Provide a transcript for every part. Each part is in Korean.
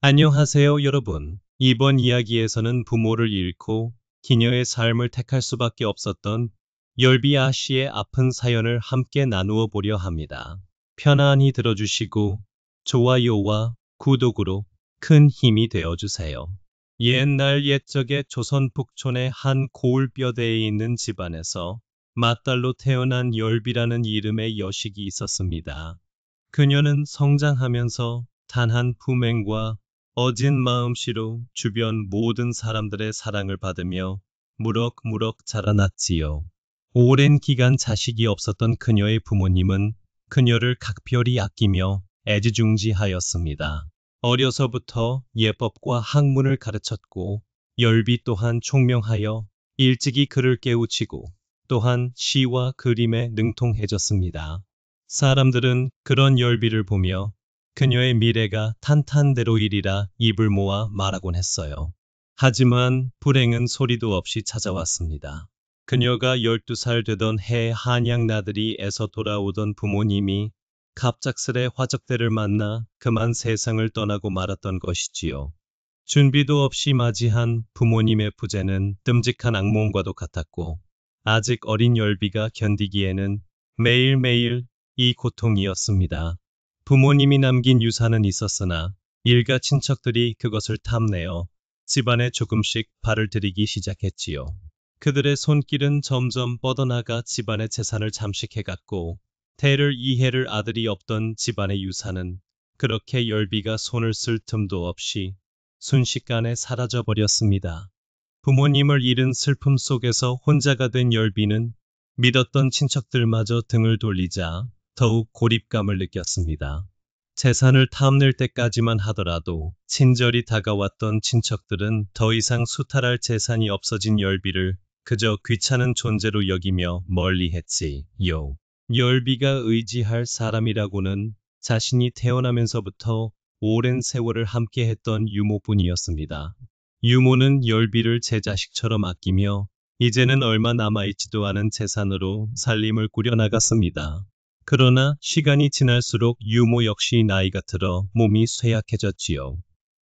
안녕하세요, 여러분. 이번 이야기에서는 부모를 잃고 기녀의 삶을 택할 수밖에 없었던 열비아 씨의 아픈 사연을 함께 나누어 보려 합니다. 편안히 들어주시고 좋아요와 구독으로 큰 힘이 되어주세요. 옛날 옛적에 조선 북촌의 한 고을뼈대에 있는 집안에서 맏딸로 태어난 열비라는 이름의 여식이 있었습니다. 그녀는 성장하면서 단한 품행과 어진 마음씨로 주변 모든 사람들의 사랑을 받으며 무럭무럭 자라났지요. 오랜 기간 자식이 없었던 그녀의 부모님은 그녀를 각별히 아끼며 애지중지하였습니다. 어려서부터 예법과 학문을 가르쳤고 열비 또한 총명하여 일찍이 그를 깨우치고 또한 시와 그림에 능통해졌습니다. 사람들은 그런 열비를 보며 그녀의 미래가 탄탄대로이리라 입을 모아 말하곤 했어요. 하지만 불행은 소리도 없이 찾아왔습니다. 그녀가 12살 되던 해 한양 나들이에서 돌아오던 부모님이 갑작스레 화적대를 만나 그만 세상을 떠나고 말았던 것이지요. 준비도 없이 맞이한 부모님의 부재는 끔찍한 악몽과도 같았고 아직 어린 열비가 견디기에는 매일매일 이 고통이었습니다. 부모님이 남긴 유산은 있었으나 일가 친척들이 그것을 탐내어 집안에 조금씩 발을 들이기 시작했지요. 그들의 손길은 점점 뻗어나가 집안의 재산을 잠식해갔고 대를 이해를 아들이 없던 집안의 유산은 그렇게 열비가 손을 쓸 틈도 없이 순식간에 사라져버렸습니다. 부모님을 잃은 슬픔 속에서 혼자가 된 열비는 믿었던 친척들마저 등을 돌리자 더욱 고립감을 느꼈습니다. 재산을 탐낼 때까지만 하더라도 친절히 다가왔던 친척들은 더 이상 수탈할 재산이 없어진 열비를 그저 귀찮은 존재로 여기며 멀리했지요. 열비가 의지할 사람이라고는 자신이 태어나면서부터 오랜 세월을 함께했던 유모뿐이었습니다. 유모는 열비를 제 자식처럼 아끼며 이제는 얼마 남아있지도 않은 재산으로 살림을 꾸려나갔습니다. 그러나 시간이 지날수록 유모 역시 나이가 들어 몸이 쇠약해졌지요.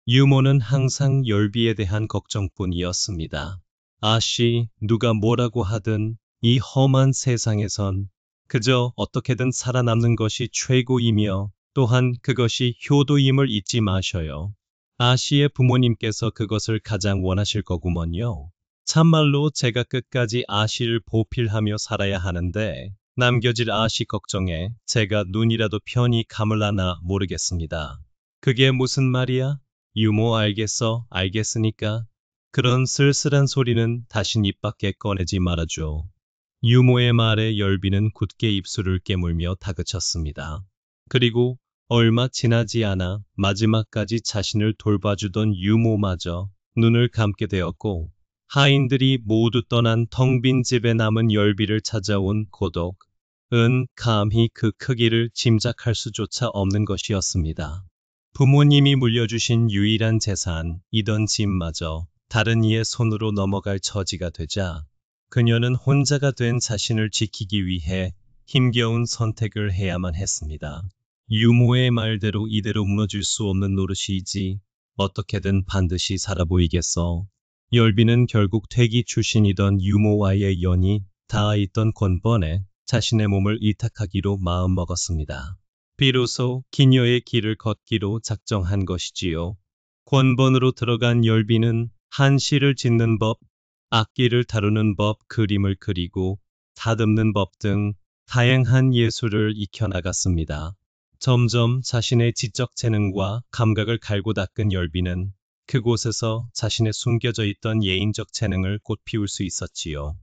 유모는 항상 열비에 대한 걱정뿐이었습니다. 아씨, 누가 뭐라고 하든 이 험한 세상에선 그저 어떻게든 살아남는 것이 최고이며 또한 그것이 효도임을 잊지 마셔요. 아씨의 부모님께서 그것을 가장 원하실 거구먼요. 참말로 제가 끝까지 아씨를 보필하며 살아야 하는데 남겨질 아씨 걱정에 제가 눈이라도 편히 감을라나 모르겠습니다. 그게 무슨 말이야? 유모 알겠어, 알겠으니까. 그런 쓸쓸한 소리는 다신 입 밖에 꺼내지 말아줘. 유모의 말에 열비는 굳게 입술을 깨물며 다그쳤습니다. 그리고 얼마 지나지 않아 마지막까지 자신을 돌봐주던 유모마저 눈을 감게 되었고 하인들이 모두 떠난 텅 빈 집에 남은 열비를 찾아온 고독은 감히 그 크기를 짐작할 수조차 없는 것이었습니다. 부모님이 물려주신 유일한 재산이던 집마저 다른 이의 손으로 넘어갈 처지가 되자 그녀는 혼자가 된 자신을 지키기 위해 힘겨운 선택을 해야만 했습니다. 유모의 말대로 이대로 무너질 수 없는 노릇이지 어떻게든 반드시 살아 보이겠어. 열비는 결국 퇴기 출신이던 유모와의 연이 닿아있던 권번에 자신의 몸을 이탁하기로 마음먹었습니다. 비로소 기녀의 길을 걷기로 작정한 것이지요. 권번으로 들어간 열비는 한시를 짓는 법, 악기를 다루는 법, 그림을 그리고 다듬는 법 등 다양한 예술을 익혀나갔습니다. 점점 자신의 지적 재능과 감각을 갈고 닦은 열비는 그곳에서 자신의 숨겨져 있던 예인적 재능을 꽃피울 수 있었지요.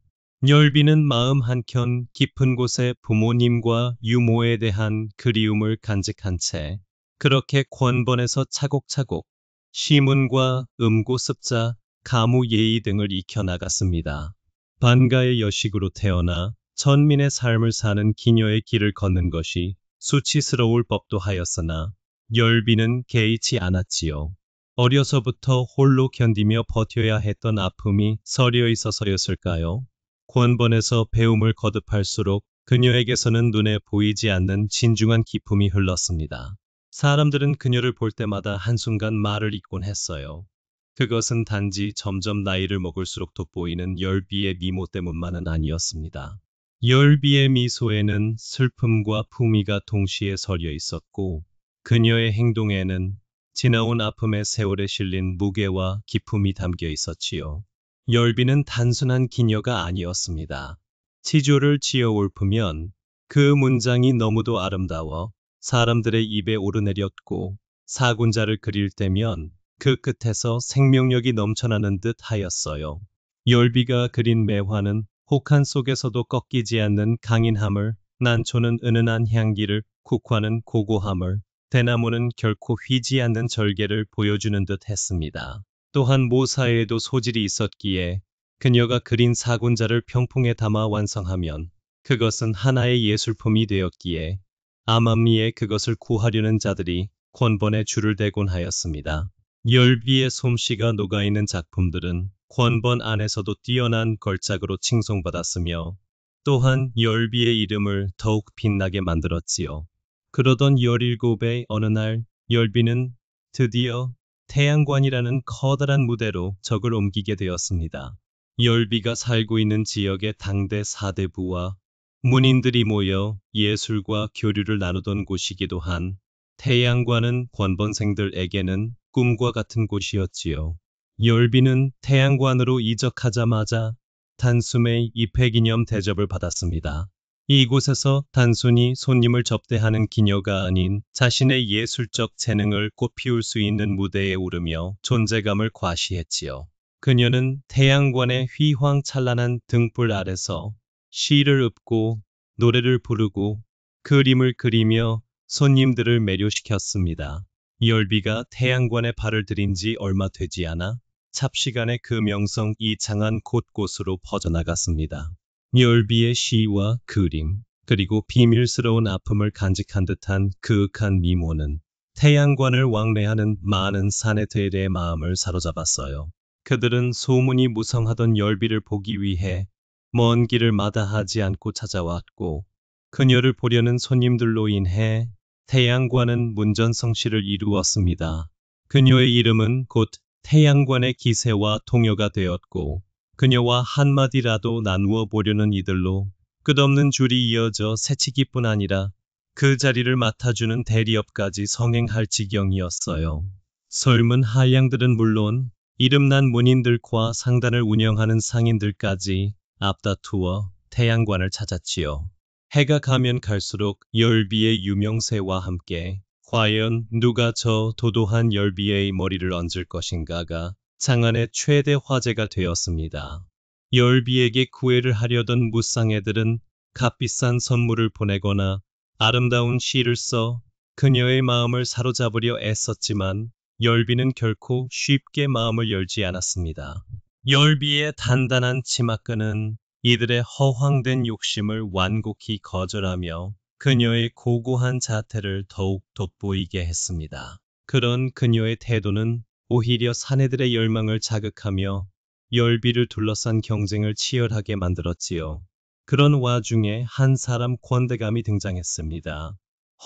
열비는 마음 한켠 깊은 곳에 부모님과 유모에 대한 그리움을 간직한 채 그렇게 권번에서 차곡차곡 시문과 음고 습자, 가무 예의 등을 익혀나갔습니다. 반가의 여식으로 태어나 천민의 삶을 사는 기녀의 길을 걷는 것이 수치스러울 법도 하였으나 열비는 개의치 않았지요. 어려서부터 홀로 견디며 버텨야 했던 아픔이 서려 있어서였을까요? 권번에서 배움을 거듭할수록 그녀에게서는 눈에 보이지 않는 진중한 기품이 흘렀습니다. 사람들은 그녀를 볼 때마다 한순간 말을 잇곤 했어요. 그것은 단지 점점 나이를 먹을수록 돋보이는 열비의 미모 때문만은 아니었습니다. 열비의 미소에는 슬픔과 품위가 동시에 서려 있었고, 그녀의 행동에는 지나온 아픔의 세월에 실린 무게와 기품이 담겨 있었지요. 열비는 단순한 기녀가 아니었습니다. 치조를 지어 읊으면 그 문장이 너무도 아름다워 사람들의 입에 오르내렸고, 사군자를 그릴 때면 그 끝에서 생명력이 넘쳐나는 듯 하였어요. 열비가 그린 매화는 혹한 속에서도 꺾이지 않는 강인함을, 난초는 은은한 향기를, 국화는 고고함을, 대나무는 결코 휘지 않는 절개를 보여주는 듯 했습니다. 또한 모사에도 소질이 있었기에 그녀가 그린 사군자를 병풍에 담아 완성하면 그것은 하나의 예술품이 되었기에 암암리에 그것을 구하려는 자들이 권번에 줄을 대곤 하였습니다. 열비의 솜씨가 녹아있는 작품들은 권번 안에서도 뛰어난 걸작으로 칭송받았으며 또한 열비의 이름을 더욱 빛나게 만들었지요. 그러던 17의 어느 날 열비는 드디어 태양관이라는 커다란 무대로 적을 옮기게 되었습니다. 열비가 살고 있는 지역의 당대 사대부와 문인들이 모여 예술과 교류를 나누던 곳이기도 한 태양관은 권번생들에게는 꿈과 같은 곳이었지요. 열비는 태양관으로 이적하자마자 단숨에 입회기념 대접을 받았습니다. 이곳에서 단순히 손님을 접대하는 기녀가 아닌 자신의 예술적 재능을 꽃피울 수 있는 무대에 오르며 존재감을 과시했지요. 그녀는 태양관의 휘황찬란한 등불 아래서 시를 읊고 노래를 부르고 그림을 그리며 손님들을 매료시켰습니다. 열비가 태양관에 발을 들인 지 얼마 되지 않아 찹시간에 그 명성이 장안 곳곳으로 퍼져나갔습니다. 열비의 시와 그림, 그리고 비밀스러운 아픔을 간직한 듯한 그윽한 미모는 태양관을 왕래하는 많은 사내들의 마음을 사로잡았어요. 그들은 소문이 무성하던 열비를 보기 위해 먼 길을 마다하지 않고 찾아왔고, 그녀를 보려는 손님들로 인해 태양관은 문전성시를 이루었습니다. 그녀의 이름은 곧 태양관의 기세와 통효가 되었고, 그녀와 한마디라도 나누어 보려는 이들로 끝없는 줄이 이어져 새치기뿐 아니라 그 자리를 맡아주는 대리업까지 성행할 지경이었어요. 젊은 한량들은 물론 이름난 문인들과 상단을 운영하는 상인들까지 앞다투어 태양관을 찾았지요. 해가 가면 갈수록 열비의 유명세와 함께 과연 누가 저 도도한 열비의 머리를 얹을 것인가가 장안의 최대 화제가 되었습니다. 열비에게 구애를 하려던 무쌍애들은 값비싼 선물을 보내거나 아름다운 시를 써 그녀의 마음을 사로잡으려 애썼지만 열비는 결코 쉽게 마음을 열지 않았습니다. 열비의 단단한 치마끈은 이들의 허황된 욕심을 완곡히 거절하며 그녀의 고고한 자태를 더욱 돋보이게 했습니다. 그런 그녀의 태도는 오히려 사내들의 열망을 자극하며 열비를 둘러싼 경쟁을 치열하게 만들었지요. 그런 와중에 한 사람 권대감이 등장했습니다.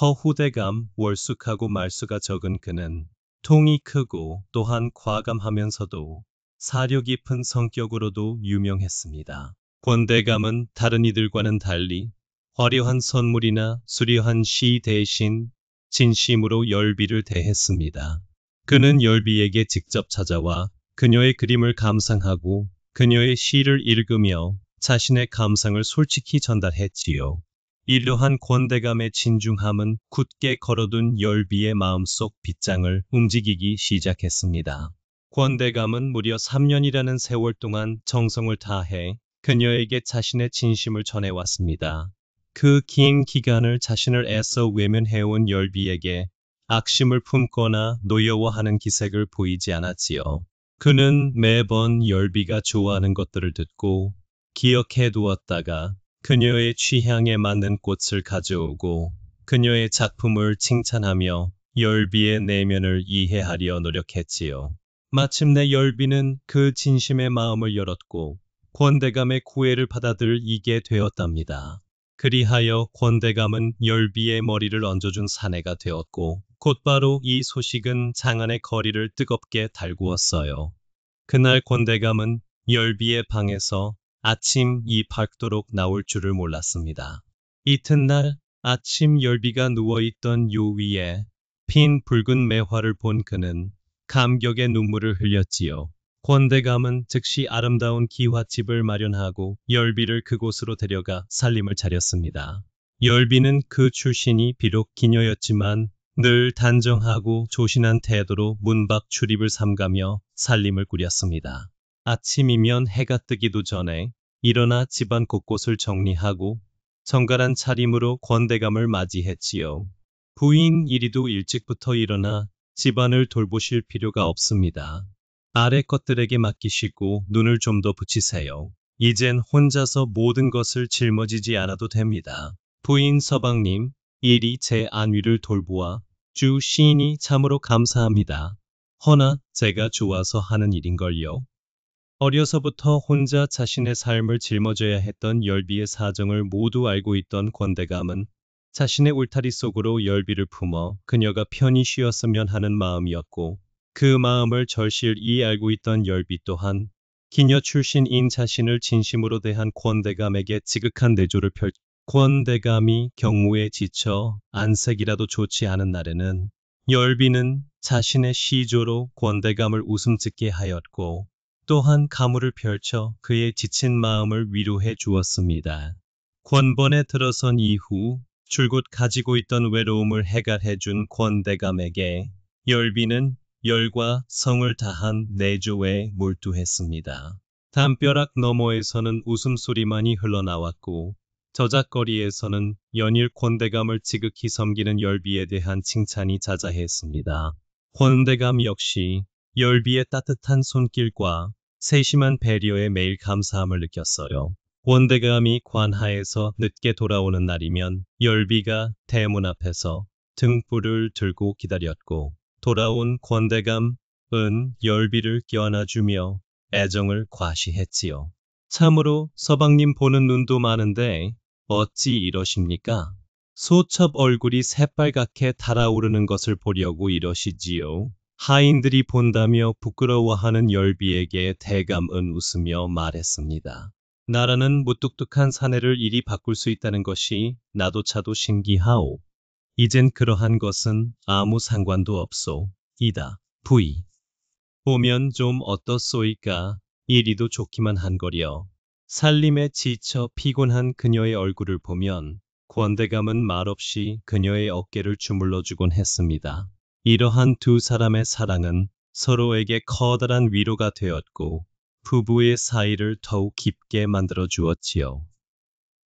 허후대감, 월숙하고 말수가 적은 그는 통이 크고 또한 과감하면서도 사려 깊은 성격으로도 유명했습니다. 권대감은 다른 이들과는 달리 화려한 선물이나 수려한 시 대신 진심으로 열비를 대했습니다. 그는 열비에게 직접 찾아와 그녀의 그림을 감상하고 그녀의 시를 읽으며 자신의 감상을 솔직히 전달했지요. 이러한 권대감의 진중함은 굳게 걸어둔 열비의 마음속 빗장을 움직이기 시작했습니다. 권대감은 무려 3년이라는 세월 동안 정성을 다해 그녀에게 자신의 진심을 전해왔습니다. 그 긴 기간을 자신을 애써 외면해온 열비에게 악심을 품거나 노여워하는 기색을 보이지 않았지요. 그는 매번 열비가 좋아하는 것들을 듣고 기억해 두었다가 그녀의 취향에 맞는 꽃을 가져오고 그녀의 작품을 칭찬하며 열비의 내면을 이해하려 노력했지요. 마침내 열비는 그 진심의 마음을 열었고 권대감의 구애를 받아들이게 되었답니다. 그리하여 권대감은 열비의 머리를 얹어준 사내가 되었고 곧바로 이 소식은 장안의 거리를 뜨겁게 달구었어요. 그날 권대감은 열비의 방에서 아침 이 밝도록 나올 줄을 몰랐습니다. 이튿날 아침 열비가 누워있던 요 위에 핀 붉은 매화를 본 그는 감격의 눈물을 흘렸지요. 권대감은 즉시 아름다운 기와집을 마련하고 열비를 그곳으로 데려가 살림을 차렸습니다. 열비는 그 출신이 비록 기녀였지만 늘 단정하고 조신한 태도로 문밖 출입을 삼가며 살림을 꾸렸습니다. 아침이면 해가 뜨기도 전에 일어나 집안 곳곳을 정리하고 정갈한 차림으로 권대감을 맞이했지요. 부인 이리도 일찍부터 일어나 집안을 돌보실 필요가 없습니다. 아래 것들에게 맡기시고 눈을 좀 더 붙이세요. 이젠 혼자서 모든 것을 짊어지지 않아도 됩니다. 부인 서방님, 일이 제 안위를 돌보아 주시니 참으로 감사합니다. 허나 제가 좋아서 하는 일인걸요. 어려서부터 혼자 자신의 삶을 짊어져야 했던 열비의 사정을 모두 알고 있던 권대감은 자신의 울타리 속으로 열비를 품어 그녀가 편히 쉬었으면 하는 마음이었고, 그 마음을 절실히 알고 있던 열비 또한 기녀 출신인 자신을 진심으로 대한 권대감에게 지극한 내조를 권대감이 경무에 지쳐 안색이라도 좋지 않은 날에는 열비는 자신의 시조로 권대감을 웃음 짓게 하였고, 또한 가무를 펼쳐 그의 지친 마음을 위로해 주었습니다. 권번에 들어선 이후 줄곧 가지고 있던 외로움을 해결해 준 권대감에게 열비는 열과 성을 다한 내조에 몰두했습니다. 담벼락 너머에서는 웃음소리만이 흘러나왔고, 저작거리에서는 연일 권대감을 지극히 섬기는 열비에 대한 칭찬이 자자했습니다. 권대감 역시 열비의 따뜻한 손길과 세심한 배려에 매일 감사함을 느꼈어요. 권대감이 관하에서 늦게 돌아오는 날이면 열비가 대문 앞에서 등불을 들고 기다렸고, 돌아온 권대감은 열비를 껴안아주며 애정을 과시했지요. 참으로 서방님 보는 눈도 많은데 어찌 이러십니까? 소첩 얼굴이 새빨갛게 달아오르는 것을 보려고 이러시지요. 하인들이 본다며 부끄러워하는 열비에게 대감은 웃으며 말했습니다. 나라는 무뚝뚝한 사내를 이리 바꿀 수 있다는 것이 나도차도 신기하오. 이젠 그러한 것은 아무 상관도 없소. 이다. 부이. 보면 좀 어떻소이까? 이리도 좋기만 한거려. 살림에 지쳐 피곤한 그녀의 얼굴을 보면 권대감은 말없이 그녀의 어깨를 주물러 주곤 했습니다. 이러한 두 사람의 사랑은 서로에게 커다란 위로가 되었고, 부부의 사이를 더욱 깊게 만들어 주었지요.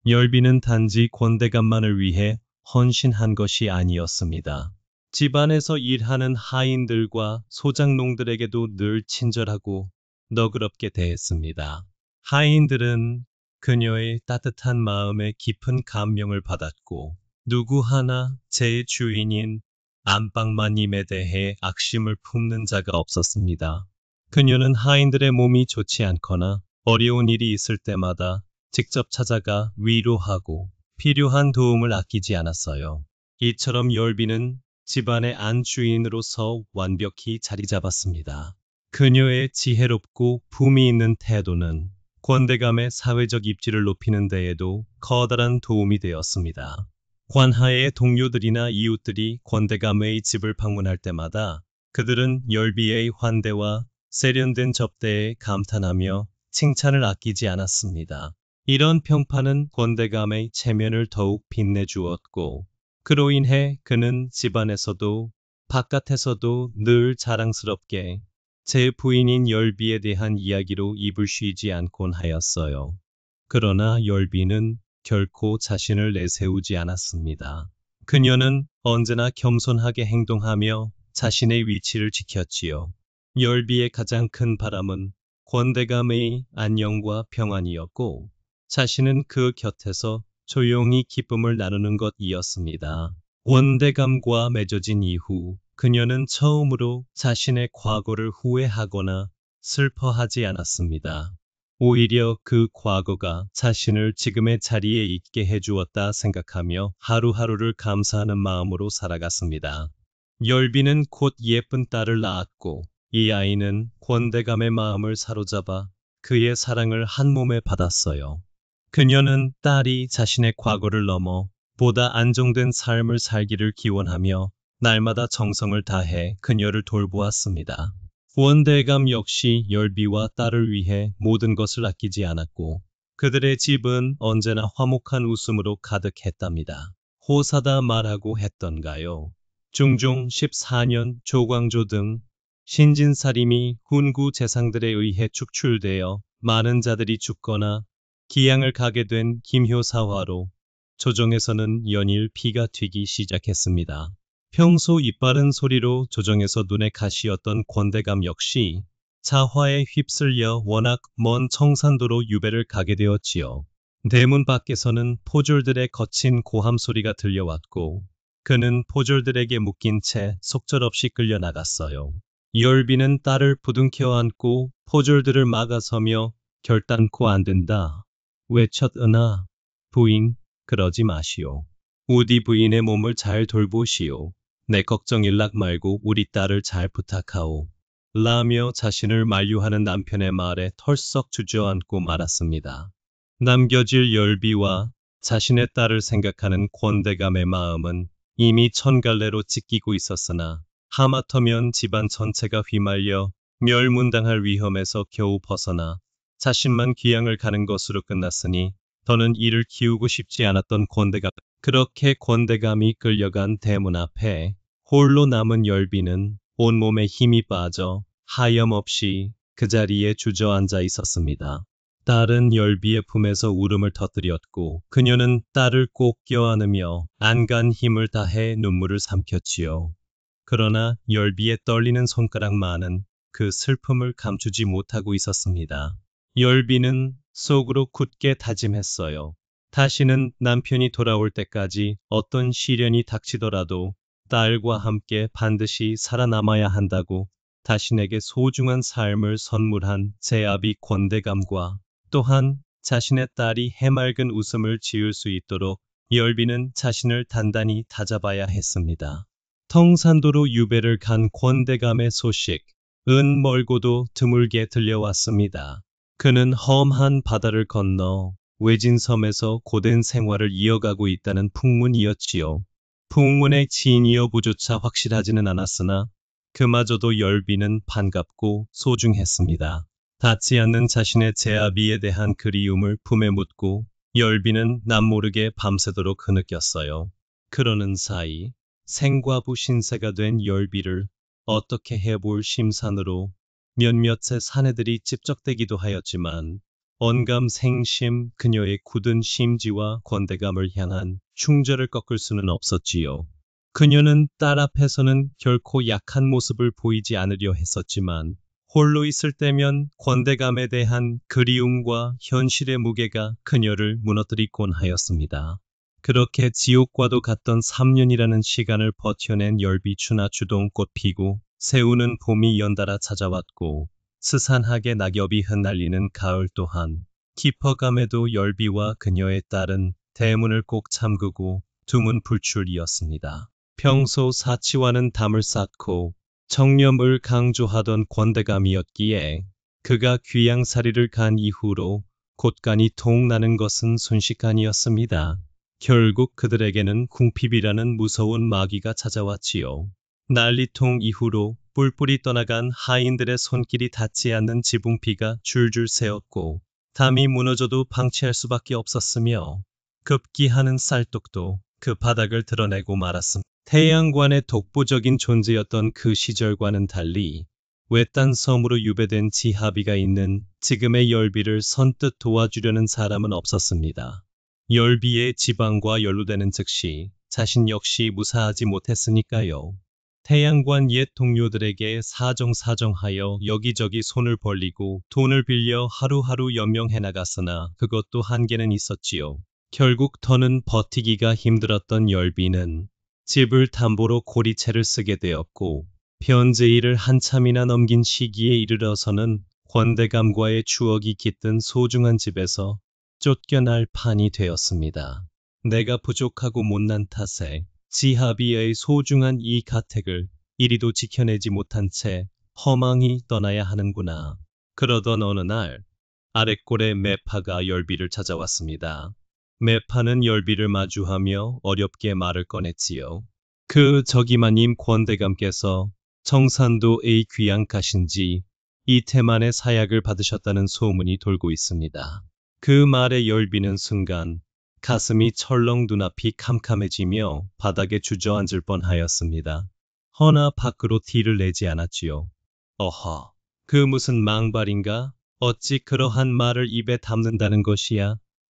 열비는 단지 권대감만을 위해 헌신한 것이 아니었습니다. 집안에서 일하는 하인들과 소장농들에게도 늘 친절하고 너그럽게 대했습니다. 하인들은 그녀의 따뜻한 마음에 깊은 감명을 받았고, 누구 하나 제 주인인 안방마님에 대해 악심을 품는 자가 없었습니다. 그녀는 하인들의 몸이 좋지 않거나 어려운 일이 있을 때마다 직접 찾아가 위로하고 필요한 도움을 아끼지 않았어요. 이처럼 열비는 집안의 안주인으로서 완벽히 자리 잡았습니다. 그녀의 지혜롭고 품위 있는 태도는 권대감의 사회적 입지를 높이는 데에도 커다란 도움이 되었습니다. 관하의 동료들이나 이웃들이 권대감의 집을 방문할 때마다 그들은 열비의 환대와 세련된 접대에 감탄하며 칭찬을 아끼지 않았습니다. 이런 평판은 권대감의 체면을 더욱 빛내주었고, 그로 인해 그는 집안에서도 바깥에서도 늘 자랑스럽게 제 부인인 열비에 대한 이야기로 입을 쉬지 않곤 하였어요. 그러나 열비는 결코 자신을 내세우지 않았습니다. 그녀는 언제나 겸손하게 행동하며 자신의 위치를 지켰지요. 열비의 가장 큰 바람은 권대감의 안녕과 평안이었고, 자신은 그 곁에서 조용히 기쁨을 나누는 것이었습니다. 권대감과 맺어진 이후 그녀는 처음으로 자신의 과거를 후회하거나 슬퍼하지 않았습니다. 오히려 그 과거가 자신을 지금의 자리에 있게 해주었다 생각하며 하루하루를 감사하는 마음으로 살아갔습니다. 열비는 곧 예쁜 딸을 낳았고 이 아이는 권대감의 마음을 사로잡아 그의 사랑을 한 몸에 받았어요. 그녀는 딸이 자신의 과거를 넘어 보다 안정된 삶을 살기를 기원하며 날마다 정성을 다해 그녀를 돌보았습니다. 권대감 역시 열비와 딸을 위해 모든 것을 아끼지 않았고 그들의 집은 언제나 화목한 웃음으로 가득했답니다. 호사다 말하고 했던가요? 중종 14년 조광조 등 신진사림이 훈구 재상들에 의해 축출되어 많은 자들이 죽거나 기양을 가게 된 김효사화로 조정에서는 연일 피가 튀기 시작했습니다. 평소 이빠른 소리로 조정에서 눈에 가시였던 권대감 역시 자화에 휩쓸려 워낙 먼 청산도로 유배를 가게 되었지요. 대문 밖에서는 포졸들의 거친 고함 소리가 들려왔고 그는 포졸들에게 묶인 채 속절없이 끌려나갔어요. 열비는 딸을 부둥켜 안고 포졸들을 막아서며 결단코 안 된다. 외쳤으나 부인 그러지 마시오. 우디 부인의 몸을 잘 돌보시오. 내 걱정 일락 말고 우리 딸을 잘 부탁하오. 라며 자신을 만류하는 남편의 말에 털썩 주저앉고 말았습니다. 남겨질 열비와 자신의 딸을 생각하는 권대감의 마음은 이미 천갈래로 찢기고 있었으나 하마터면 집안 전체가 휘말려 멸문당할 위험에서 겨우 벗어나 자신만 귀양을 가는 것으로 끝났으니 더는 이를 키우고 싶지 않았던 권대감. 그렇게 권대감이 끌려간 대문 앞에 홀로 남은 열비는 온몸에 힘이 빠져 하염없이 그 자리에 주저앉아 있었습니다. 딸은 열비의 품에서 울음을 터뜨렸고 그녀는 딸을 꼭 껴안으며 안간 힘을 다해 눈물을 삼켰지요. 그러나 열비의 떨리는 손가락만은 그 슬픔을 감추지 못하고 있었습니다. 열비는 속으로 굳게 다짐했어요. 다시는 남편이 돌아올 때까지 어떤 시련이 닥치더라도 딸과 함께 반드시 살아남아야 한다고 자신에게 소중한 삶을 선물한 제 아비 권대감과 또한 자신의 딸이 해맑은 웃음을 지을 수 있도록 열비는 자신을 단단히 다잡아야 했습니다. 청산도로 유배를 간 권대감의 소식, 은 멀고도 드물게 들려왔습니다. 그는 험한 바다를 건너 외진섬에서 고된 생활을 이어가고 있다는 풍문이었지요. 풍문의 진 여부조차 확실하지는 않았으나 그마저도 열비는 반갑고 소중했습니다. 닿지 않는 자신의 제아비에 대한 그리움을 품에 묻고 열비는 남모르게 밤새도록 흐느꼈어요. 그러는 사이 생과부 신세가 된 열비를 어떻게 해볼 심산으로 몇몇의 사내들이 찝적대기도 하였지만 언감생심 그녀의 굳은 심지와 권대감을 향한 충절을 꺾을 수는 없었지요. 그녀는 딸 앞에서는 결코 약한 모습을 보이지 않으려 했었지만 홀로 있을 때면 권대감에 대한 그리움과 현실의 무게가 그녀를 무너뜨리곤 하였습니다. 그렇게 지옥과도 같던 3년이라는 시간을 버텨낸 열비추나 주동꽃 피고 새우는 봄이 연달아 찾아왔고 스산하게 낙엽이 흩날리는 가을 또한 깊어감에도 열비와 그녀의 딸은 대문을 꼭 잠그고 두문불출이었습니다. 평소 사치와는 담을 쌓고 청렴을 강조하던 권대감이었기에 그가 귀양살이를 간 이후로 곳간이 통나는 것은 순식간이었습니다. 결국 그들에게는 궁핍이라는 무서운 마귀가 찾아왔지요. 난리통 이후로 뿔뿔이 떠나간 하인들의 손길이 닿지 않는 지붕비가 줄줄 새었고 담이 무너져도 방치할 수밖에 없었으며 급기하는 쌀독도 그 바닥을 드러내고 말았습니다. 태양관의 독보적인 존재였던 그 시절과는 달리 외딴 섬으로 유배된 지하비가 있는 지금의 열비를 선뜻 도와주려는 사람은 없었습니다. 열비의 지방과 연루되는 즉시 자신 역시 무사하지 못했으니까요. 태양관 옛 동료들에게 사정사정하여 여기저기 손을 벌리고 돈을 빌려 하루하루 연명해 나갔으나 그것도 한계는 있었지요. 결국 더는 버티기가 힘들었던 열비는 집을 담보로 고리채를 쓰게 되었고 변제일을 한참이나 넘긴 시기에 이르러서는 권대감과의 추억이 깃든 소중한 집에서 쫓겨날 판이 되었습니다. 내가 부족하고 못난 탓에 지하비의 소중한 이 가택을 이리도 지켜내지 못한 채 허망히 떠나야 하는구나. 그러던 어느 날 아랫골에 매파가 열비를 찾아왔습니다. 매파는 열비를 마주하며 어렵게 말을 꺼냈지요. 저기마님 권대감께서 청산도의 귀양 가신지 이태 만에 사약을 받으셨다는 소문이 돌고 있습니다. 그 말에 열비는 순간 가슴이 철렁 눈앞이 캄캄해지며 바닥에 주저앉을 뻔하였습니다. 허나 밖으로 티를 내지 않았지요. 어허, 무슨 망발인가? 어찌 그러한 말을 입에 담는다는 것이야?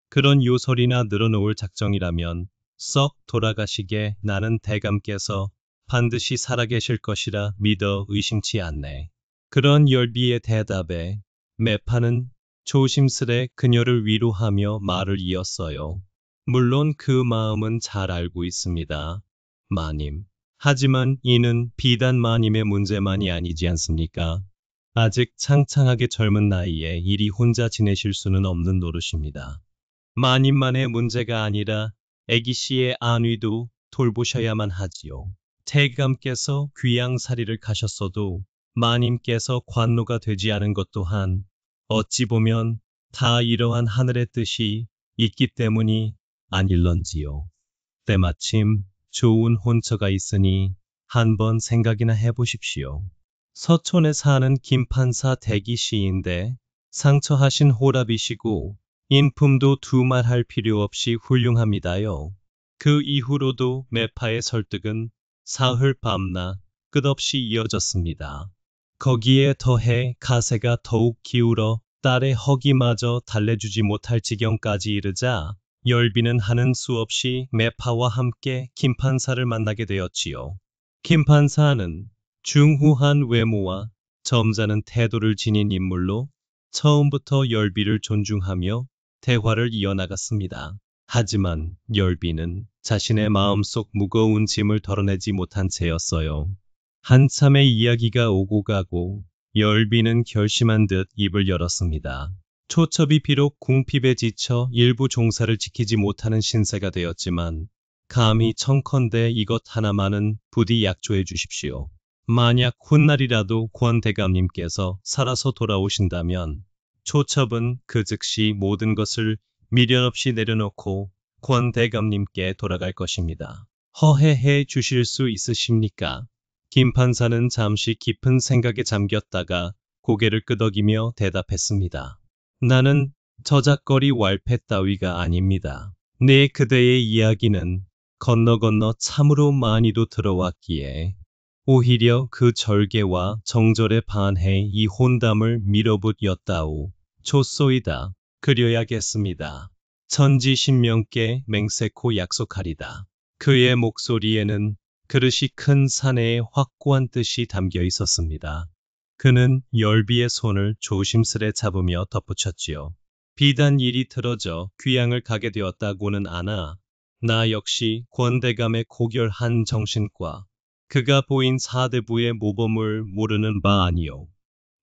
그런 요소리나 늘어놓을 작정이라면 썩 돌아가시게 나는 대감께서 반드시 살아계실 것이라 믿어 의심치 않네. 그런 열비의 대답에 매파는 조심스레 그녀를 위로하며 말을 이었어요. 물론 그 마음은 잘 알고 있습니다. 마님. 하지만 이는 비단 마님의 문제만이 아니지 않습니까? 아직 창창하게 젊은 나이에 이리 혼자 지내실 수는 없는 노릇입니다. 마님만의 문제가 아니라 애기 씨의 안위도 돌보셔야만 하지요. 태감께서 귀양살이를 가셨어도 마님께서 관노가 되지 않은 것 또한 어찌 보면 다 이러한 하늘의 뜻이 있기 때문이 아닐런지요. 때마침 좋은 혼처가 있으니 한번 생각이나 해보십시오. 서촌에 사는 김판사 대기 씨인데 상처하신 호랍이시고 인품도 두말할 필요 없이 훌륭합니다요. 그 이후로도 매파의 설득은 사흘 밤낮 끝없이 이어졌습니다. 거기에 더해 가세가 더욱 기울어 딸의 허기마저 달래주지 못할 지경까지 이르자 열비는 하는 수 없이 매파와 함께 김판사를 만나게 되었지요. 김판사는 중후한 외모와 점잖은 태도를 지닌 인물로 처음부터 열비를 존중하며 대화를 이어나갔습니다. 하지만 열비는 자신의 마음속 무거운 짐을 덜어내지 못한 채였어요. 한참의 이야기가 오고 가고 열비는 결심한 듯 입을 열었습니다. 초첩이 비록 궁핍에 지쳐 일부 종사를 지키지 못하는 신세가 되었지만 감히 청컨대 이것 하나만은 부디 약조해 주십시오. 만약 훗날이라도 권 대감님께서 살아서 돌아오신다면 초첩은 그 즉시 모든 것을 미련 없이 내려놓고 권 대감님께 돌아갈 것입니다. 허해해 주실 수 있으십니까? 김 판사는 잠시 깊은 생각에 잠겼다가 고개를 끄덕이며 대답했습니다. 나는 저작거리 왈패 따위가 아닙니다. 내 그대의 이야기는 건너 참으로 많이도 들어왔기에 오히려 그 절개와 정절에 반해 이 혼담을 밀어붙였다오. 좋소이다. 그려야겠습니다. 천지신명께 맹세코 약속하리다. 그의 목소리에는 그릇이 큰 사내의 확고한 뜻이 담겨 있었습니다. 그는 열비의 손을 조심스레 잡으며 덧붙였지요. 비단 일이 틀어져 귀양을 가게 되었다고는 아나 나 역시 권대감의 고결한 정신과 그가 보인 사대부의 모범을 모르는 바 아니오.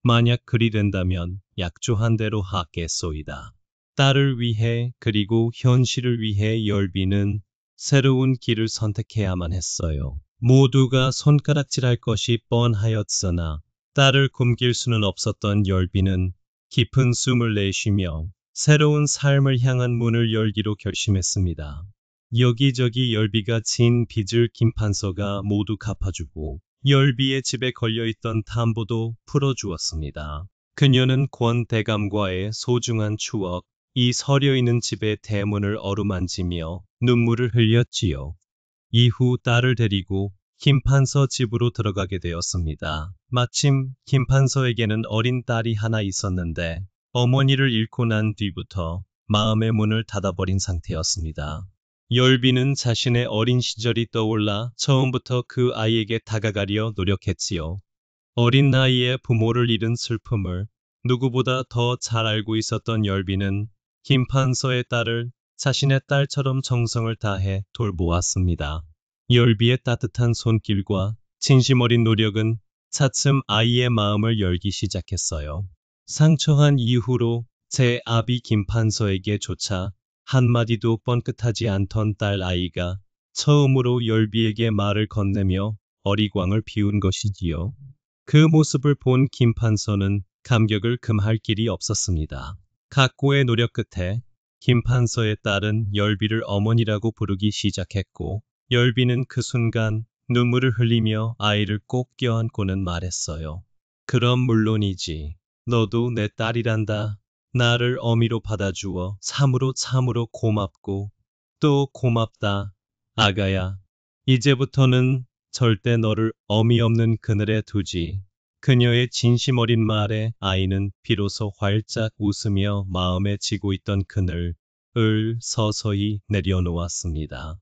만약 그리 된다면 약조한 대로 하겠소이다. 딸을 위해 그리고 현실을 위해 열비는 새로운 길을 선택해야만 했어요. 모두가 손가락질할 것이 뻔하였으나 딸을 굶길 수는 없었던 열비는 깊은 숨을 내쉬며 새로운 삶을 향한 문을 열기로 결심했습니다. 여기저기 열비가 진 빚을 김판서가 모두 갚아주고 열비의 집에 걸려있던 담보도 풀어주었습니다. 그녀는 권 대감과의 소중한 추억, 이 서려있는 집의 대문을 어루만지며 눈물을 흘렸지요. 이후 딸을 데리고 김판서 집으로 들어가게 되었습니다. 마침 김판서에게는 어린 딸이 하나 있었는데 어머니를 잃고 난 뒤부터 마음의 문을 닫아버린 상태였습니다. 열비는 자신의 어린 시절이 떠올라 처음부터 그 아이에게 다가가려 노력했지요. 어린 나이에 부모를 잃은 슬픔을 누구보다 더 잘 알고 있었던 열비는 김판서의 딸을 자신의 딸처럼 정성을 다해 돌보았습니다. 열비의 따뜻한 손길과 진심 어린 노력은 차츰 아이의 마음을 열기 시작했어요. 상처한 이후로 제 아비 김판서에게조차 한마디도 뻔긋하지 않던 딸 아이가 처음으로 열비에게 말을 건네며 어리광을 피운 것이지요. 그 모습을 본 김판서는 감격을 금할 길이 없었습니다. 각고의 노력 끝에 김판서의 딸은 열비를 어머니라고 부르기 시작했고, 열비는 그 순간 눈물을 흘리며 아이를 꼭 껴안고는 말했어요. 그럼 물론이지. 너도 내 딸이란다. 나를 어미로 받아주어 참으로 고맙고 또 고맙다. 아가야. 이제부터는 절대 너를 어미 없는 그늘에 두지. 그녀의 진심 어린 말에 아이는 비로소 활짝 웃으며 마음에 지고 있던 그늘을 서서히 내려놓았습니다.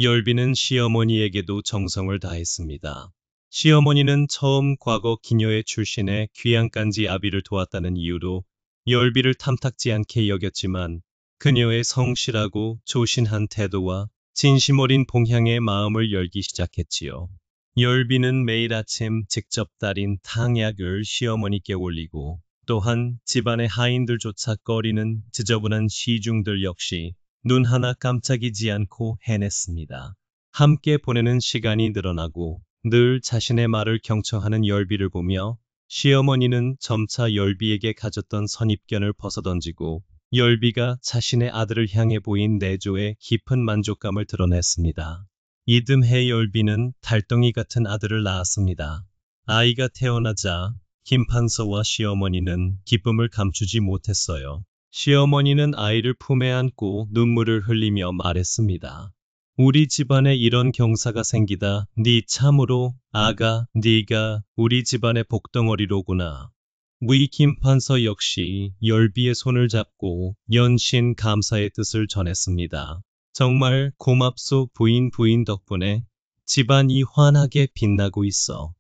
열비는 시어머니에게도 정성을 다했습니다. 시어머니는 처음 과거 기녀의 출신에 귀양간지 아비를 도왔다는 이유로 열비를 탐탁지 않게 여겼지만, 그녀의 성실하고 조신한 태도와 진심 어린 봉향의 마음을 열기 시작했지요. 열비는 매일 아침 직접 달인 탕약을 시어머니께 올리고, 또한 집안의 하인들조차 꺼리는 지저분한 시중들 역시 눈 하나 깜짝이지 않고 해냈습니다. 함께 보내는 시간이 늘어나고 늘 자신의 말을 경청하는 열비를 보며 시어머니는 점차 열비에게 가졌던 선입견을 벗어던지고, 열비가 자신의 아들을 향해 보인 내조에 깊은 만족감을 드러냈습니다. 이듬해 열비는 달덩이 같은 아들을 낳았습니다. 아이가 태어나자 김판서와 시어머니는 기쁨을 감추지 못했어요. 시어머니는 아이를 품에 안고 눈물을 흘리며 말했습니다. 우리 집안에 이런 경사가 생기다 네 참으로 아가 네가 우리 집안의 복덩어리로구나. 무이 김판서 역시 열비의 손을 잡고 연신 감사의 뜻을 전했습니다. 정말 고맙소 부인 덕분에 집안이 환하게 빛나고 있어.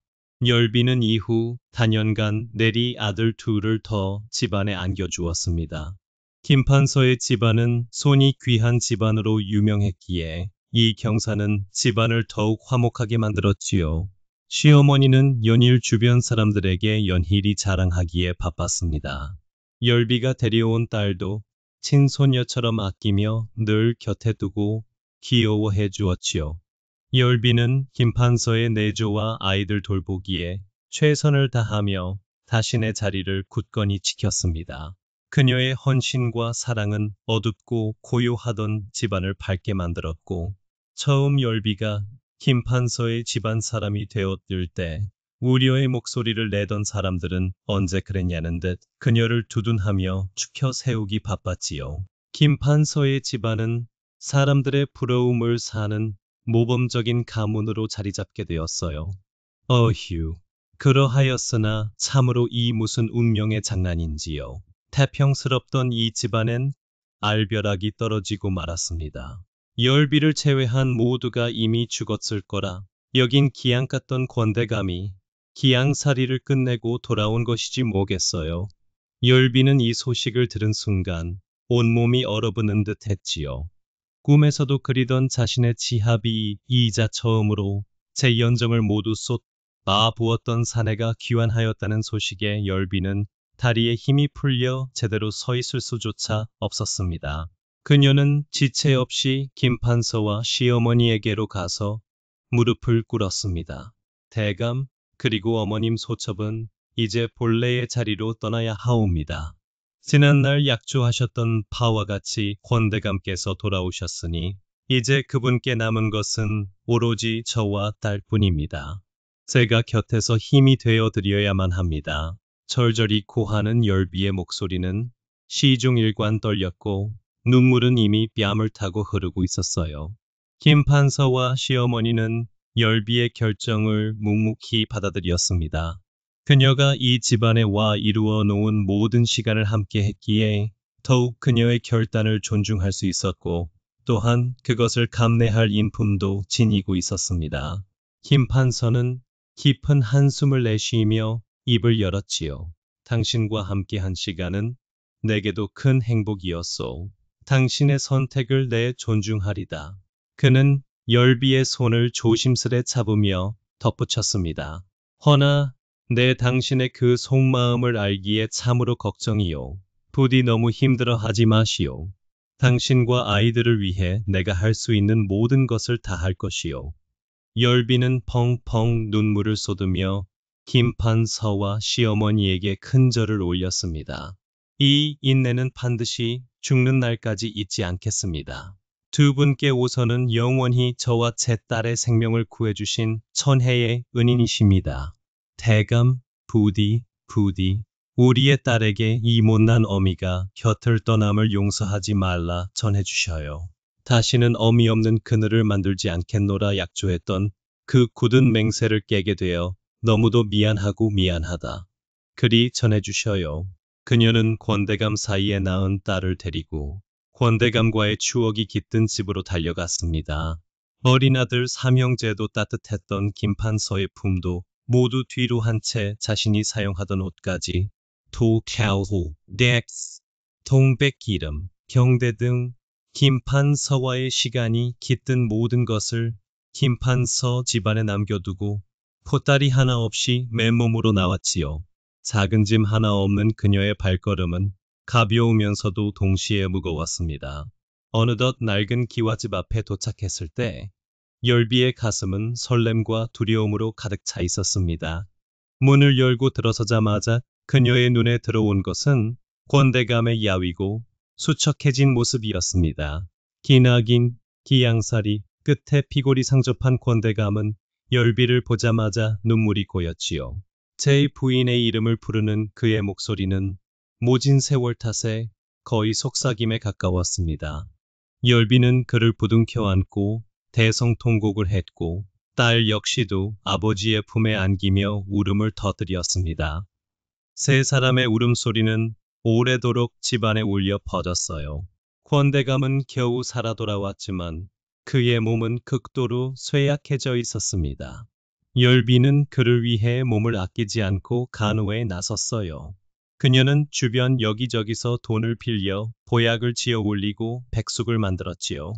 열비는 이후 단연간 내리 아들 둘을 더 집안에 안겨주었습니다. 김판서의 집안은 손이 귀한 집안으로 유명했기에 이 경사는 집안을 더욱 화목하게 만들었지요. 시어머니는 연일 주변 사람들에게 연희리 자랑하기에 바빴습니다. 열비가 데려온 딸도 친손녀처럼 아끼며 늘 곁에 두고 귀여워해 주었지요. 열비는 김판서의 내조와 아이들 돌보기에 최선을 다하며 자신의 자리를 굳건히 지켰습니다. 그녀의 헌신과 사랑은 어둡고 고요하던 집안을 밝게 만들었고, 처음 열비가 김판서의 집안 사람이 되었을 때 우려의 목소리를 내던 사람들은 언제 그랬냐는 듯 그녀를 두둔하며 추켜 세우기 바빴지요. 김판서의 집안은 사람들의 부러움을 사는 모범적인 가문으로 자리 잡게 되었어요. 어휴, 그러하였으나 참으로 이 무슨 운명의 장난인지요. 태평스럽던 이 집안엔 알벼락이 떨어지고 말았습니다. 열비를 제외한 모두가 이미 죽었을 거라 여긴 기양 같던 권대감이 기양살이를 끝내고 돌아온 것이지 뭐겠어요. 열비는 이 소식을 들은 순간 온몸이 얼어붙는 듯 했지요. 꿈에서도 그리던 자신의 지합이 이자 처음으로 제 연정을 모두 쏟아 부었던 사내가 귀환하였다는 소식에 열비는 다리에 힘이 풀려 제대로 서 있을 수조차 없었습니다. 그녀는 지체 없이 김판서와 시어머니에게로 가서 무릎을 꿇었습니다. 대감, 그리고 어머님 소첩은 이제 본래의 자리로 떠나야 하옵니다. 지난날 약조하셨던 바와 같이 권대감께서 돌아오셨으니 이제 그분께 남은 것은 오로지 저와 딸뿐입니다. 제가 곁에서 힘이 되어 드려야만 합니다. 절절히 고하는 열비의 목소리는 시중일관 떨렸고 눈물은 이미 뺨을 타고 흐르고 있었어요. 김판서와 시어머니는 열비의 결정을 묵묵히 받아들였습니다. 그녀가 이 집안에 와 이루어 놓은 모든 시간을 함께 했기에 더욱 그녀의 결단을 존중할 수 있었고, 또한 그것을 감내할 인품도 지니고 있었습니다. 김판서는 깊은 한숨을 내쉬며 입을 열었지요. 당신과 함께한 시간은 내게도 큰 행복이었소. 당신의 선택을 내 존중하리다. 그는 열비의 손을 조심스레 잡으며 덧붙였습니다. 허나 내 당신의 그 속마음을 알기에 참으로 걱정이요. 부디 너무 힘들어 하지 마시오. 당신과 아이들을 위해 내가 할 수 있는 모든 것을 다 할 것이요. 열비는 펑펑 눈물을 쏟으며 김판서와 시어머니에게 큰 절을 올렸습니다. 이 인내는 반드시 죽는 날까지 잊지 않겠습니다. 두 분께 우선은 영원히 저와 제 딸의 생명을 구해주신 천혜의 은인이십니다. 대감, 부디, 우리의 딸에게 이 못난 어미가 곁을 떠남을 용서하지 말라 전해주셔요. 다시는 어미 없는 그늘을 만들지 않겠노라 약조했던 그 굳은 맹세를 깨게 되어 너무도 미안하고 미안하다. 그리 전해주셔요. 그녀는 권대감 사이에 낳은 딸을 데리고 권대감과의 추억이 깃든 집으로 달려갔습니다. 어린 아들 삼형제도 따뜻했던 김판서의 품도 모두 뒤로 한 채 자신이 사용하던 옷까지 도캬호, 덱스, 동백기름, 경대 등 김판서와의 시간이 깃든 모든 것을 김판서 집안에 남겨두고 보따리 하나 없이 맨몸으로 나왔지요. 작은 짐 하나 없는 그녀의 발걸음은 가벼우면서도 동시에 무거웠습니다. 어느덧 낡은 기와집 앞에 도착했을 때 열비의 가슴은 설렘과 두려움으로 가득 차 있었습니다. 문을 열고 들어서자마자 그녀의 눈에 들어온 것은 권대감의 야위고 수척해진 모습이었습니다. 기나긴 기양살이 끝에 피골이 상접한 권대감은 열비를 보자마자 눈물이 고였지요. 제 부인의 이름을 부르는 그의 목소리는 모진 세월 탓에 거의 속삭임에 가까웠습니다. 열비는 그를 부둥켜 안고 대성통곡을 했고 딸 역시도 아버지의 품에 안기며 울음을 터뜨렸습니다. 세 사람의 울음소리는 오래도록 집안에 울려 퍼졌어요. 권대감은 겨우 살아 돌아왔지만 그의 몸은 극도로 쇠약해져 있었습니다. 열비는 그를 위해 몸을 아끼지 않고 간호에 나섰어요. 그녀는 주변 여기저기서 돈을 빌려 보약을 지어 올리고 백숙을 만들었지요.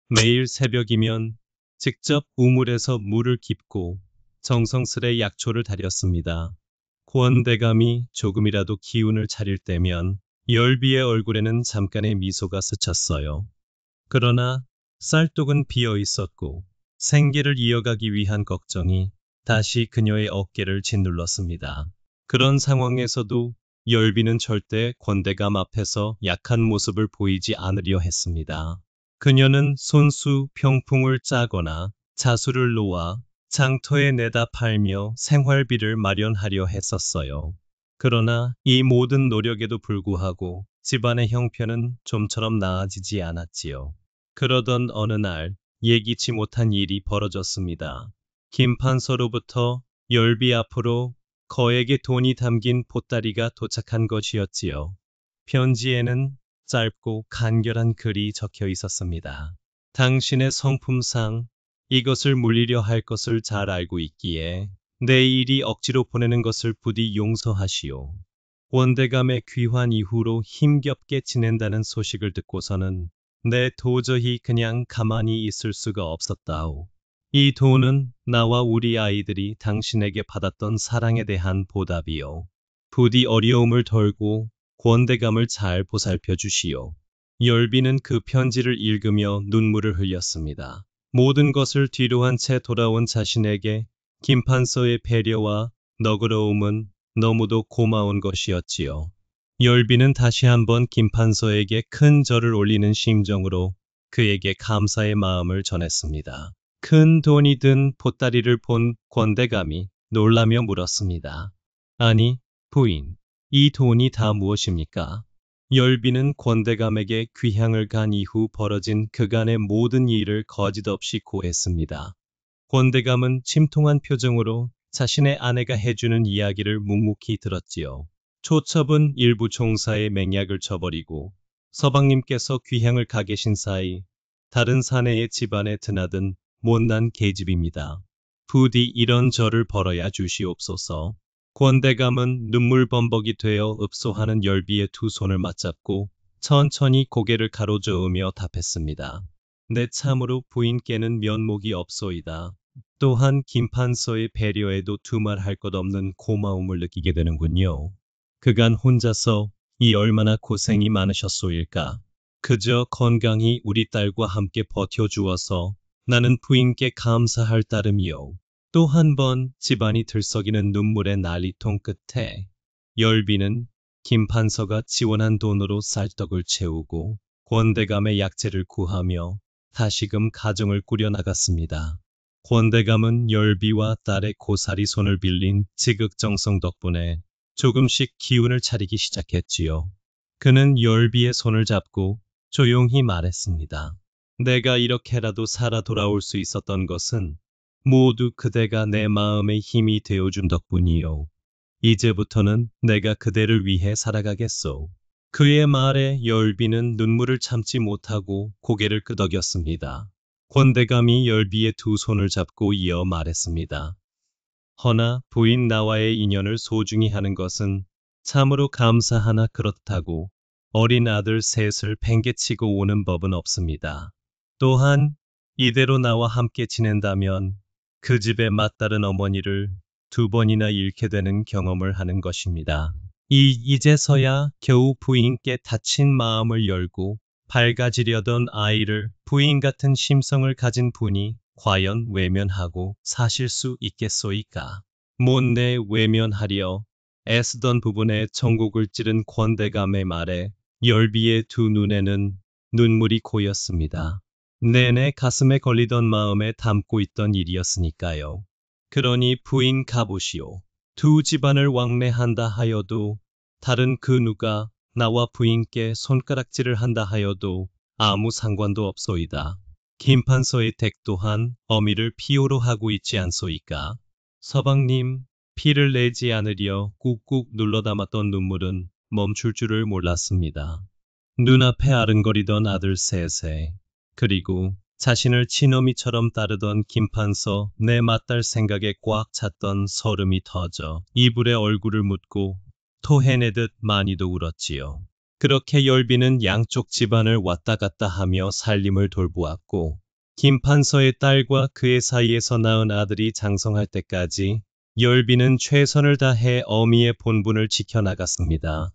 매일 새벽이면 직접 우물에서 물을 깁고 정성스레 약초를 다렸습니다. 권대감이 조금이라도 기운을 차릴 때면 열비의 얼굴에는 잠깐의 미소가 스쳤어요. 그러나 쌀독은 비어 있었고 생계를 이어가기 위한 걱정이 다시 그녀의 어깨를 짓눌렀습니다. 그런 상황에서도 열비는 절대 권대감 앞에서 약한 모습을 보이지 않으려 했습니다. 그녀는 손수 병풍을 짜거나 자수를 놓아 장터에 내다 팔며 생활비를 마련하려 했었어요. 그러나 이 모든 노력에도 불구하고 집안의 형편은 좀처럼 나아지지 않았지요. 그러던 어느 날 예기치 못한 일이 벌어졌습니다. 김판서로부터 열비 앞으로 거액의 돈이 담긴 보따리가 도착한 것이었지요. 편지에는 짧고 간결한 글이 적혀 있었습니다. 당신의 성품상 이것을 물리려 할 것을 잘 알고 있기에 내 일이 억지로 보내는 것을 부디 용서하시오. 원대감의 귀환 이후로 힘겹게 지낸다는 소식을 듣고서는 내 도저히 그냥 가만히 있을 수가 없었다오. 이 돈은 나와 우리 아이들이 당신에게 받았던 사랑에 대한 보답이요. 부디 어려움을 덜고 권대감을 잘 보살펴 주시오. 열비는 그 편지를 읽으며 눈물을 흘렸습니다. 모든 것을 뒤로 한 채 돌아온 자신에게 김판서의 배려와 너그러움은 너무도 고마운 것이었지요. 열비는 다시 한번 김판서에게 큰 절을 올리는 심정으로 그에게 감사의 마음을 전했습니다. 큰 돈이 든 보따리를 본 권대감이 놀라며 물었습니다. 아니, 부인, 이 돈이 다 무엇입니까? 열비는 권대감에게 귀향을 간 이후 벌어진 그간의 모든 일을 거짓없이 고했습니다. 권대감은 침통한 표정으로 자신의 아내가 해주는 이야기를 묵묵히 들었지요. 초첩은 일부 종사의 맹약을 저버리고 서방님께서 귀향을 가 계신 사이 다른 사내의 집안에 드나든 못난 계집입니다. 부디 이런 저를 벌어야 주시옵소서. 권대감은 눈물범벅이 되어 읍소하는 열비의 두 손을 맞잡고 천천히 고개를 가로저으며 답했습니다. 내 참으로 부인께는 면목이 없소이다. 또한 김판서의 배려에도 두말할 것 없는 고마움을 느끼게 되는군요. 그간 혼자서 이 얼마나 고생이 많으셨소일까. 그저 건강히 우리 딸과 함께 버텨주어서 나는 부인께 감사할 따름이요. 또 한 번 집안이 들썩이는 눈물의 난리통 끝에 열비는 김판서가 지원한 돈으로 쌀떡을 채우고 권대감의 약재를 구하며 다시금 가정을 꾸려나갔습니다. 권대감은 열비와 딸의 고사리 손을 빌린 지극정성 덕분에 조금씩 기운을 차리기 시작했지요. 그는 열비의 손을 잡고 조용히 말했습니다. 내가 이렇게라도 살아 돌아올 수 있었던 것은 모두 그대가 내 마음의 힘이 되어준 덕분이요. 이제부터는 내가 그대를 위해 살아가겠소. 그의 말에 열비는 눈물을 참지 못하고 고개를 끄덕였습니다. 권대감이 열비의 두 손을 잡고 이어 말했습니다. 허나 부인 나와의 인연을 소중히 하는 것은 참으로 감사하나 그렇다고 어린 아들 셋을 팽개치고 오는 법은 없습니다. 또한 이대로 나와 함께 지낸다면 그 집의 맏다른 어머니를 두 번이나 잃게 되는 경험을 하는 것입니다. 이제서야 겨우 부인께 닫힌 마음을 열고 밝아지려던 아이를 부인 같은 심성을 가진 분이 과연 외면하고 사실 수 있겠소이까. 못내 외면하려 애쓰던 부분에 전곡을 찌른 권대감의 말에 열비의 두 눈에는 눈물이 고였습니다. 내내 가슴에 걸리던 마음에 담고 있던 일이었으니까요. 그러니 부인 가보시오. 두 집안을 왕래한다 하여도 다른 그 누가 나와 부인께 손가락질을 한다 하여도 아무 상관도 없소이다. 김판서의 댁 또한 어미를 피오로 하고 있지 않소이까. 서방님, 피를 내지 않으려 꾹꾹 눌러 담았던 눈물은 멈출 줄을 몰랐습니다. 눈앞에 아른거리던 아들 셋에 그리고 자신을 친어미처럼 따르던 김판서 내 맏딸 생각에 꽉 찼던 설움이 터져 이불에 얼굴을 묻고 토해내듯 많이도 울었지요. 그렇게 열비는 양쪽 집안을 왔다 갔다 하며 살림을 돌보았고 김판서의 딸과 그의 사이에서 낳은 아들이 장성할 때까지 열비는 최선을 다해 어미의 본분을 지켜나갔습니다.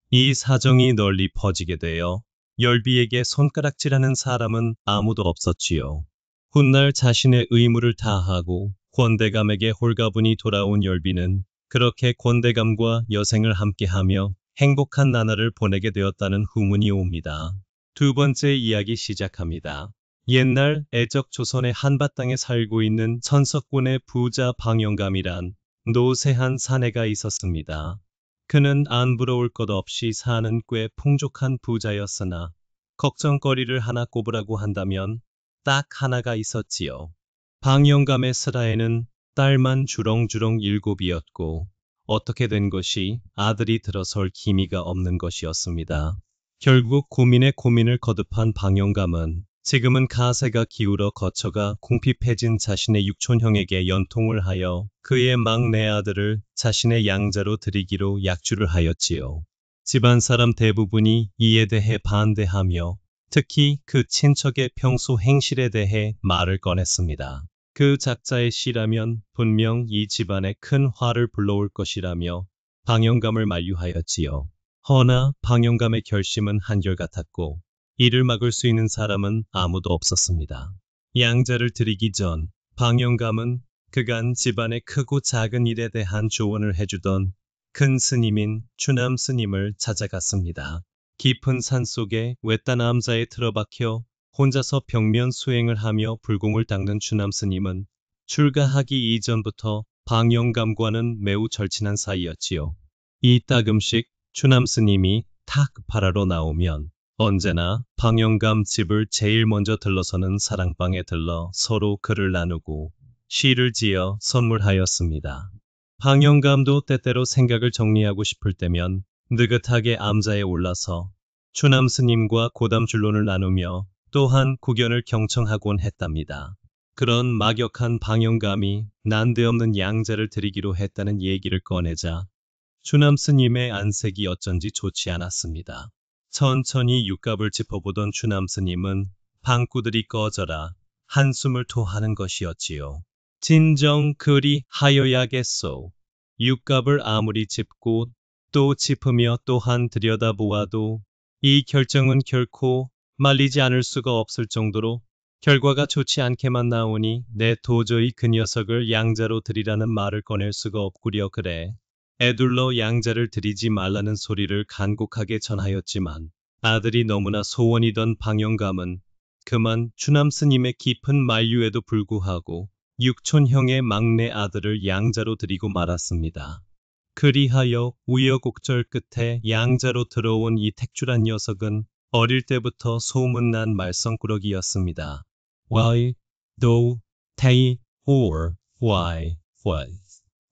이 사정이 널리 퍼지게 되어 열비에게 손가락질하는 사람은 아무도 없었지요. 훗날 자신의 의무를 다하고 권대감에게 홀가분히 돌아온 열비는 그렇게 권대감과 여생을 함께하며 행복한 나날을 보내게 되었다는 후문이 옵니다. 두 번째 이야기 시작합니다. 옛날 애적 조선의 한바탕에 살고 있는 천석군의 부자 방영감이란 노쇠한 사내가 있었습니다. 그는 안 부러울 것 없이 사는 꽤 풍족한 부자였으나 걱정거리를 하나 꼽으라고 한다면 딱 하나가 있었지요. 방영감의 슬하에는 딸만 주렁주렁 7이었고 어떻게 된 것이 아들이 들어설 기미가 없는 것이었습니다. 결국 고민에 고민을 거듭한 방영감은 지금은 가세가 기울어 거처가 궁핍해진 자신의 육촌형에게 연통을 하여 그의 막내 아들을 자신의 양자로 들이기로 약주를 하였지요. 집안 사람 대부분이 이에 대해 반대하며 특히 그 친척의 평소 행실에 대해 말을 꺼냈습니다. 그 작자의 시라면 분명 이 집안에 큰 화를 불러올 것이라며 방영감을 만류하였지요. 허나 방영감의 결심은 한결같았고 이를 막을 수 있는 사람은 아무도 없었습니다. 양자를 드리기 전 방영감은 그간 집안의 크고 작은 일에 대한 조언을 해주던 큰 스님인 추남 스님을 찾아갔습니다. 깊은 산속에 외딴 암자에 틀어박혀 혼자서 벽면 수행을 하며 불공을 닦는 추남 스님은 출가하기 이전부터 방영감과는 매우 절친한 사이였지요. 이따금씩 추남 스님이 탁 파라로 나오면 언제나 방영감 집을 제일 먼저 들러서는 사랑방에 들러 서로 글을 나누고 시를 지어 선물하였습니다. 방영감도 때때로 생각을 정리하고 싶을 때면 느긋하게 암자에 올라서 추남 스님과 고담줄론을 나누며 또한 구견을 경청하곤 했답니다. 그런 막역한 방영감이 난데없는 양자를 드리기로 했다는 얘기를 꺼내자 추남 스님의 안색이 어쩐지 좋지 않았습니다. 천천히 육갑을 짚어보던 추남 스님은 방구들이 꺼져라 한숨을 토하는 것이었지요. 진정 그리 하여야겠소. 육갑을 아무리 짚고 또 짚으며 또한 들여다보아도 이 결정은 결코 말리지 않을 수가 없을 정도로 결과가 좋지 않게만 나오니 내 도저히 그 녀석을 양자로 들이라는 말을 꺼낼 수가 없구려. 그래. 애둘러 양자를 들이지 말라는 소리를 간곡하게 전하였지만 아들이 너무나 소원이던 방영감은 그만 추남 스님의 깊은 만류에도 불구하고 육촌형의 막내 아들을 양자로 들이고 말았습니다. 그리하여 우여곡절 끝에 양자로 들어온 이 택주란 녀석은 어릴 때부터 소문난 말썽꾸러기였습니다. Why do they or why what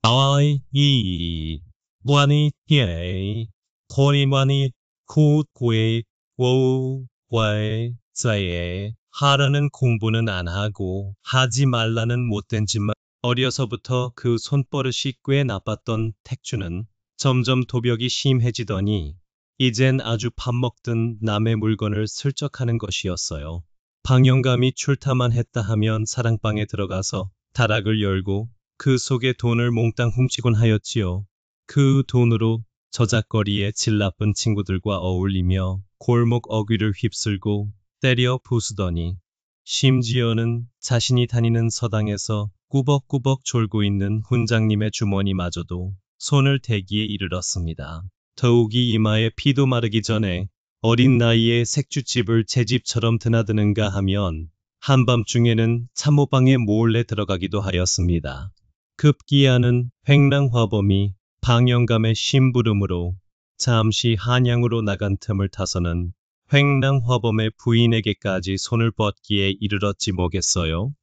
I E 원이 예 거리만이 굿고에 워 와에 자에 하라는 공부는 안 하고 하지 말라는 못된 짓만. 어려서부터 그 손버릇이 꽤 나빴던 택주는 점점 도벽이 심해지더니 이젠 아주 밥 먹든 남의 물건을 슬쩍 하는 것이었어요. 방영감이 출타만 했다 하면 사랑방에 들어가서 다락을 열고 그 속에 돈을 몽땅 훔치곤 하였지요. 그 돈으로 저작거리에 질 나쁜 친구들과 어울리며 골목 어귀를 휩쓸고 때려 부수더니 심지어는 자신이 다니는 서당에서 꾸벅꾸벅 졸고 있는 훈장님의 주머니마저도 손을 대기에 이르렀습니다. 더욱이 이마에 피도 마르기 전에 어린 나이에 색주집을 제 집처럼 드나드는가 하면 한밤중에는 참모방에 몰래 들어가기도 하였습니다. 급기야는 횡랑화범이 방영감의 심부름으로 잠시 한양으로 나간 틈을 타서는 횡랑화범의 부인에게까지 손을 뻗기에 이르렀지 뭐겠어요.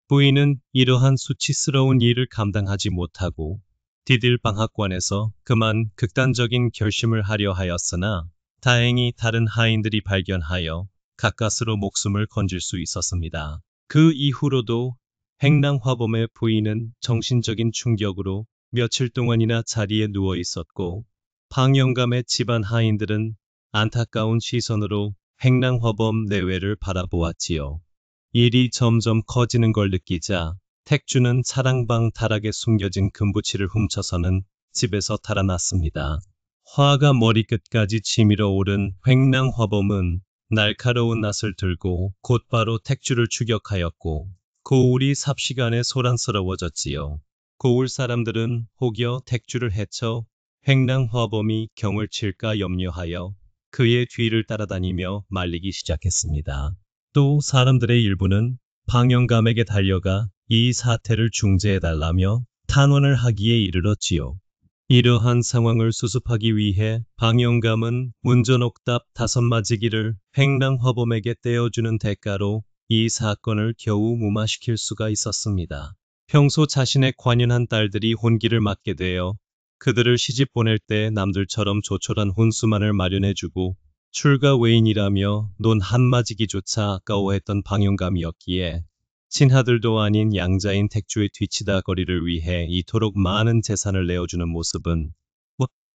부인은 이러한 수치스러운 일을 감당하지 못하고 디딜 방학관에서 그만 극단적인 결심을 하려 하였으나 다행히 다른 하인들이 발견하여 가까스로 목숨을 건질 수 있었습니다. 그 이후로도 횡랑화범의 부인은 정신적인 충격으로 며칠 동안이나 자리에 누워 있었고 방영감의 집안 하인들은 안타까운 시선으로 횡랑화범 내외를 바라보았지요. 일이 점점 커지는 걸 느끼자 택주는 사랑방 다락에 숨겨진 금부치를 훔쳐서는 집에서 달아났습니다. 화가 머리끝까지 치밀어 오른 횡랑화범은 날카로운 낫을 들고 곧바로 택주를 추격하였고 고울이 삽시간에 소란스러워졌지요. 고울 사람들은 혹여 택주를 해쳐 횡랑화범이 경을 칠까 염려하여 그의 뒤를 따라다니며 말리기 시작했습니다. 또 사람들의 일부는 방영감에게 달려가 이 사태를 중재해달라며 탄원을 하기에 이르렀지요. 이러한 상황을 수습하기 위해 방영감은 운전옥답 5마지기를 횡랑화범에게 떼어주는 대가로 이 사건을 겨우 무마시킬 수가 있었습니다. 평소 자신의 관연한 딸들이 혼기를 맡게 되어 그들을 시집 보낼 때 남들처럼 조촐한 혼수만을 마련해주고 출가 외인이라며 논 한마지기조차 아까워했던 방영감이었기에 친하들도 아닌 양자인 택주의 뒤치다거리를 위해 이토록 많은 재산을 내어주는 모습은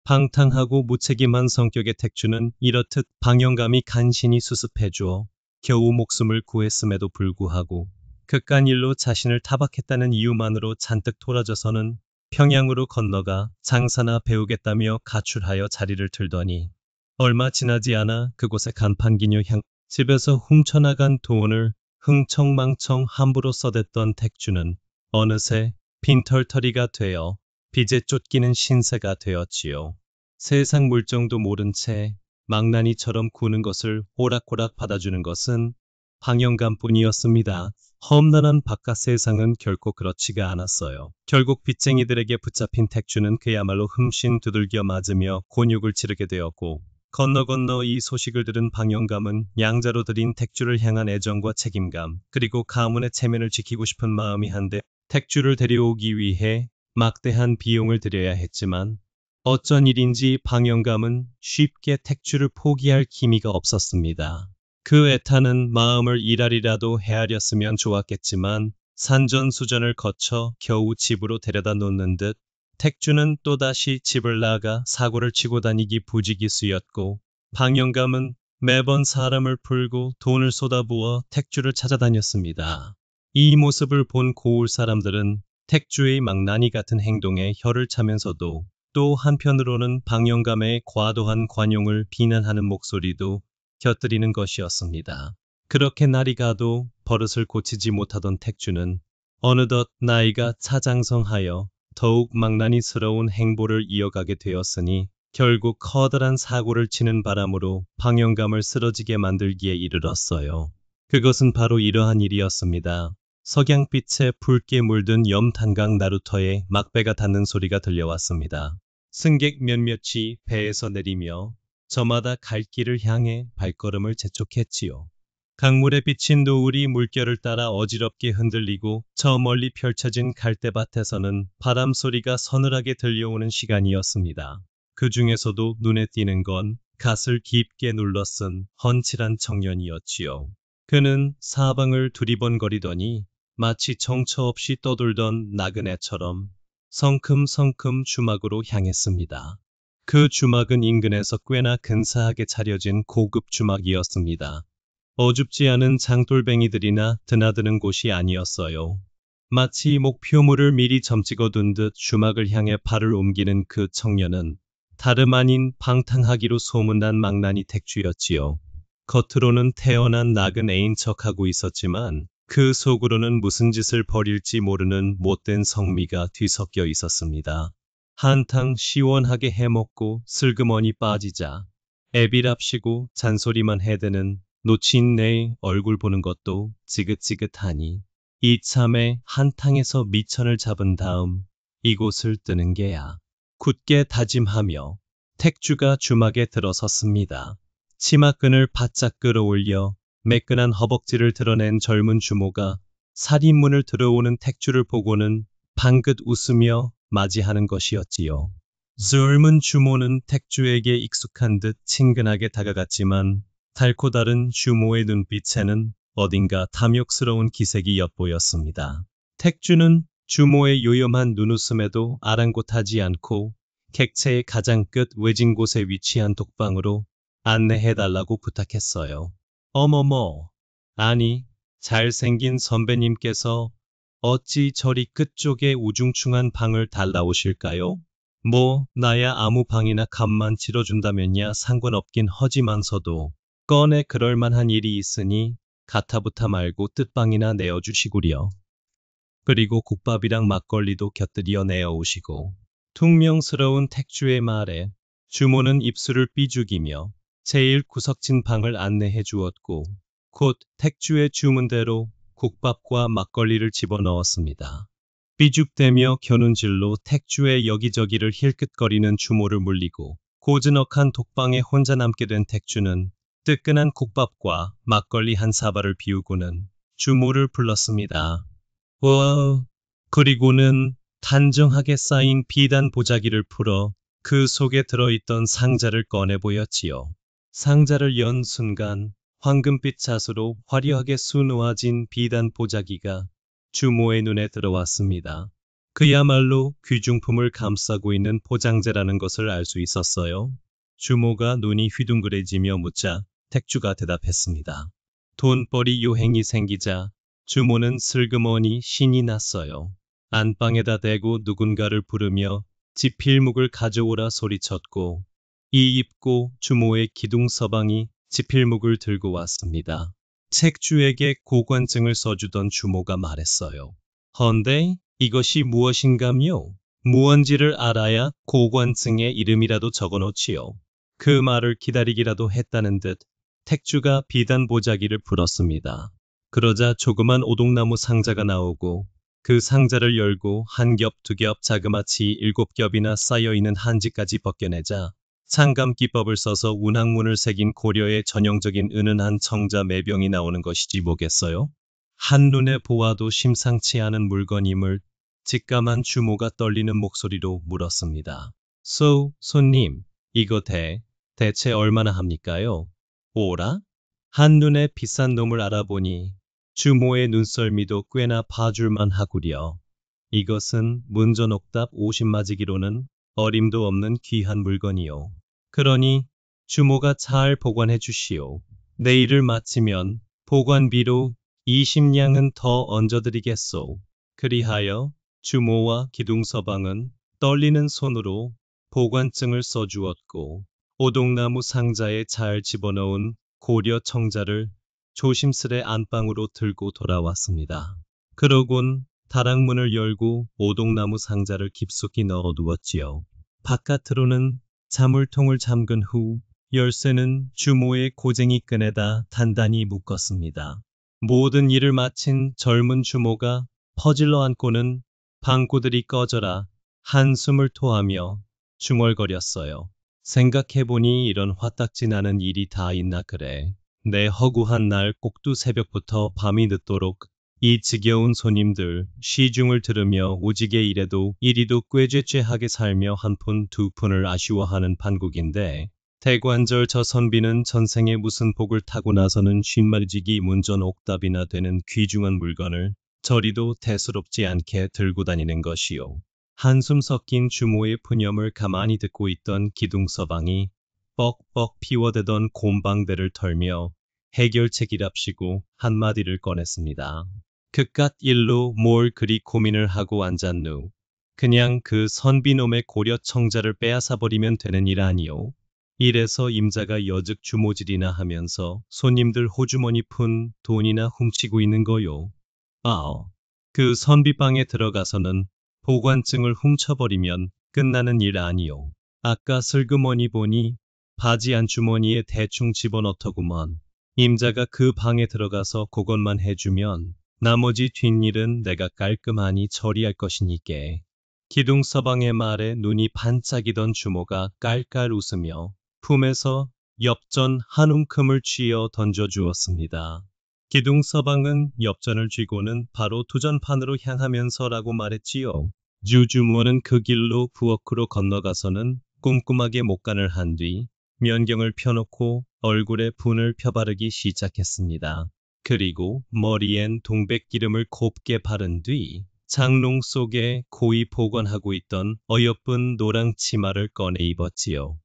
방탕하고 무책임한 성격의 택주는 이렇듯 방영감이 간신히 수습해주어 겨우 목숨을 구했음에도 불구하고 그깟 일로 자신을 타박했다는 이유만으로 잔뜩 토라져서는 평양으로 건너가 장사나 배우겠다며 가출하여 자리를 틀더니 얼마 지나지 않아 그곳에 간판기녀 집에서 훔쳐나간 돈을 흥청망청 함부로 써댔던 택주는 어느새 빈털터리가 되어 빚에 쫓기는 신세가 되었지요. 세상 물정도 모른 채 망나니처럼 구는 것을 호락호락 받아주는 것은 방영감뿐이었습니다. 험난한 바깥 세상은 결코 그렇지가 않았어요. 결국 빚쟁이들에게 붙잡힌 택주는 그야말로 흠씬 두들겨 맞으며 곤욕을 치르게 되었고 건너 이 소식을 들은 방영감은 양자로 들인 택주를 향한 애정과 책임감 그리고 가문의 체면을 지키고 싶은 마음이 한데 택주를 데려오기 위해 막대한 비용을 들여야 했지만 어쩐 일인지 방영감은 쉽게 택주를 포기할 기미가 없었습니다. 그 애타는 마음을 일할이라도 헤아렸으면 좋았겠지만 산전수전을 거쳐 겨우 집으로 데려다 놓는 듯 택주는 또다시 집을 나가 사고를 치고 다니기 부지기수였고 방영감은 매번 사람을 풀고 돈을 쏟아부어 택주를 찾아다녔습니다. 이 모습을 본 고을 사람들은 택주의 망나니 같은 행동에 혀를 차면서도 또 한편으로는 방영감의 과도한 관용을 비난하는 목소리도 곁들이는 것이었습니다. 그렇게 날이 가도 버릇을 고치지 못하던 택주는 어느덧 나이가 차장성하여 더욱 망나니스러운 행보를 이어가게 되었으니 결국 커다란 사고를 치는 바람으로 방영감을 쓰러지게 만들기에 이르렀어요. 그것은 바로 이러한 일이었습니다. 석양빛에 붉게 물든 염탄강 나루터에 막배가 닿는 소리가 들려왔습니다. 승객 몇몇이 배에서 내리며 저마다 갈 길을 향해 발걸음을 재촉했지요. 강물에 비친 노을이 물결을 따라 어지럽게 흔들리고 저 멀리 펼쳐진 갈대밭에서는 바람 소리가 서늘하게 들려오는 시간이었습니다. 그 중에서도 눈에 띄는 건 갓을 깊게 눌러쓴 훤칠한 청년이었지요. 그는 사방을 두리번거리더니 마치 정처 없이 떠돌던 나그네처럼 성큼성큼 주막으로 향했습니다. 그 주막은 인근에서 꽤나 근사하게 차려진 고급 주막이었습니다. 어줍지 않은 장돌뱅이들이나 드나드는 곳이 아니었어요. 마치 목표물을 미리 점찍어둔 듯 주막을 향해 발을 옮기는 그 청년은 다름 아닌 방탕하기로 소문난 망나니 택주였지요. 겉으로는 태어난 나그네인 척하고 있었지만 그 속으로는 무슨 짓을 벌일지 모르는 못된 성미가 뒤섞여 있었습니다. 한탕 시원하게 해먹고 슬그머니 빠지자 애비랍시고 잔소리만 해대는 놓친 내 얼굴 보는 것도 지긋지긋하니 이참에 한탕에서 미천을 잡은 다음 이곳을 뜨는 게야. 굳게 다짐하며 택주가 주막에 들어섰습니다. 치마끈을 바짝 끌어올려 매끈한 허벅지를 드러낸 젊은 주모가 살인문을 들어오는 택주를 보고는 방긋 웃으며 맞이하는 것이었지요. 젊은 주모는 택주에게 익숙한 듯 친근하게 다가갔지만 달코 다른 주모의 눈빛에는 어딘가 탐욕스러운 기색이 엿보였습니다. 택주는 주모의 요염한 눈웃음에도 아랑곳하지 않고 객체의 가장 끝 외진 곳에 위치한 독방으로 안내해달라고 부탁했어요. 어머머, 아니, 잘생긴 선배님께서 어찌 저리 끝쪽에 우중충한 방을 달라오실까요? 뭐 나야 아무 방이나 값만 치러준다면야 상관없긴 허지만서도 꺼내 그럴만한 일이 있으니 가타부타 말고 뜻방이나 내어주시구려. 그리고 국밥이랑 막걸리도 곁들여 내어오시고. 퉁명스러운 택주의 말에 주모는 입술을 삐죽이며 제일 구석진 방을 안내해 주었고 곧 택주의 주문대로 국밥과 막걸리를 집어넣었습니다. 삐죽대며 겨눈질로 택주의 여기저기를 힐끗거리는 주모를 물리고 고즈넉한 독방에 혼자 남게 된 택주는 뜨끈한 국밥과 막걸리 한 사발을 비우고는 주모를 불렀습니다. 그리고는 단정하게 쌓인 비단 보자기를 풀어 그 속에 들어있던 상자를 꺼내 보였지요. 상자를 연 순간 황금빛 자수로 화려하게 수놓아진 비단 보자기가 주모의 눈에 들어왔습니다. 그야말로 귀중품을 감싸고 있는 포장재라는 것을 알 수 있었어요. 주모가 눈이 휘둥그레지며 묻자 택주가 대답했습니다. 돈벌이 요행이 생기자 주모는 슬그머니 신이 났어요. 안방에다 대고 누군가를 부르며 지필묵을 가져오라 소리쳤고 이 입고 주모의 기둥서방이 지필묵을 들고 왔습니다. 책주에게 고관증을 써주던 주모가 말했어요. 헌데 이것이 무엇인가며? 무언지를 알아야 고관증에 이름이라도 적어놓지요. 그 말을 기다리기라도 했다는 듯 택주가 비단 보자기를 풀었습니다. 그러자 조그만 오동나무 상자가 나오고 그 상자를 열고 한 겹, 두 겹, 자그마치 7겹이나 쌓여있는 한지까지 벗겨내자 상감 기법을 써서 운항문을 새긴 고려의 전형적인 은은한 청자 매병이 나오는 것이지 뭐겠어요? 한눈에 보아도 심상치 않은 물건임을 직감한 주모가 떨리는 목소리로 물었습니다. 손님, 이거 대체 얼마나 합니까요? 오라? 한눈에 비싼 놈을 알아보니 주모의 눈썰미도 꽤나 봐줄만 하구려. 이것은 문전옥답 50마지기로는 어림도 없는 귀한 물건이요. 그러니 주모가 잘 보관해 주시오. 내일을 마치면 보관비로 20냥은 더 얹어드리겠소. 그리하여 주모와 기둥서방은 떨리는 손으로 보관증을 써주었고 오동나무 상자에 잘 집어넣은 고려 청자를 조심스레 안방으로 들고 돌아왔습니다. 그러곤 다락문을 열고 오동나무 상자를 깊숙이 넣어두었지요. 바깥으로는 자물통을 잠근 후 열쇠는 주모의 고쟁이 끈에다 단단히 묶었습니다. 모든 일을 마친 젊은 주모가 퍼질러 앉고는 방구들이 꺼져라 한숨을 토하며 중얼거렸어요. 생각해보니 이런 화딱지 나는 일이 다 있나 그래. 내 허구한 날 꼭두 새벽부터 밤이 늦도록 이 지겨운 손님들 시중을 들으며 오지게 일해도 이리도 꾀죄죄하게 살며 한 푼 두 푼을 아쉬워하는 판국인데 대관절 저 선비는 전생에 무슨 복을 타고 나서는 쉰말지기 문전 옥답이나 되는 귀중한 물건을 저리도 대수롭지 않게 들고 다니는 것이요. 한숨 섞인 주모의 푸념을 가만히 듣고 있던 기둥서방이 뻑뻑 피워대던 곰방대를 털며 해결책이랍시고 한마디를 꺼냈습니다. 그깟 일로 뭘 그리 고민을 하고 앉았누. 그냥 그 선비놈의 고려 청자를 빼앗아버리면 되는 일 아니오. 이래서 임자가 여즉 주모질이나 하면서 손님들 호주머니 푼 돈이나 훔치고 있는 거요. 그 선비방에 들어가서는 보관증을 훔쳐버리면 끝나는 일 아니오. 아까 슬그머니 보니 바지 안주머니에 대충 집어넣더구먼. 임자가 그 방에 들어가서 그것만 해주면 나머지 뒷일은 내가 깔끔하니 처리할 것이니께. 기둥서방의 말에 눈이 반짝이던 주모가 깔깔 웃으며 품에서 엽전 한 움큼을 쥐어 던져주었습니다. 기둥서방은 엽전을 쥐고는 바로 투전판으로 향하면서라고 말했지요. 주주모는 그 길로 부엌으로 건너가서는 꼼꼼하게 목간을 한 뒤 면경을 펴놓고 얼굴에 분을 펴바르기 시작했습니다. 그리고 머리엔 동백기름을 곱게 바른 뒤 장롱 속에 고이 보관하고 있던 어여쁜 노랑 치마를 꺼내 입었지요.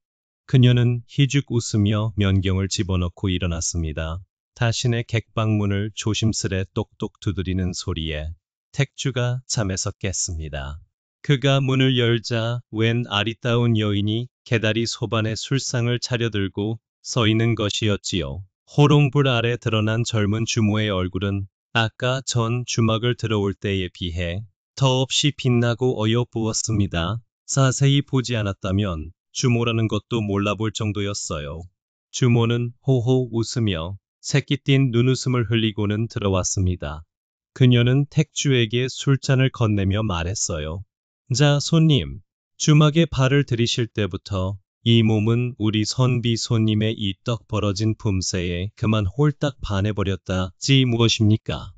그녀는 희죽 웃으며 면경을 집어넣고 일어났습니다. 자신의 객방문을 조심스레 똑똑 두드리는 소리에 택주가 잠에서 깼습니다. 그가 문을 열자 웬 아리따운 여인이 개다리 소반에 술상을 차려들고 서 있는 것이었지요. 호롱불 아래 드러난 젊은 주모의 얼굴은 아까 전 주막을 들어올 때에 비해 더없이 빛나고 어여부었습니다. 자세히 보지 않았다면 주모라는 것도 몰라볼 정도였어요. 주모는 호호 웃으며 새끼띤 눈웃음을 흘리고는 들어왔습니다. 그녀는 택주에게 술잔을 건네며 말했어요. 자, 손님, 주막에 발을 들이실 때부터 이 몸은 우리 선비 손님의 이 떡 벌어진 품새에 그만 홀딱 반해버렸다지 무엇입니까?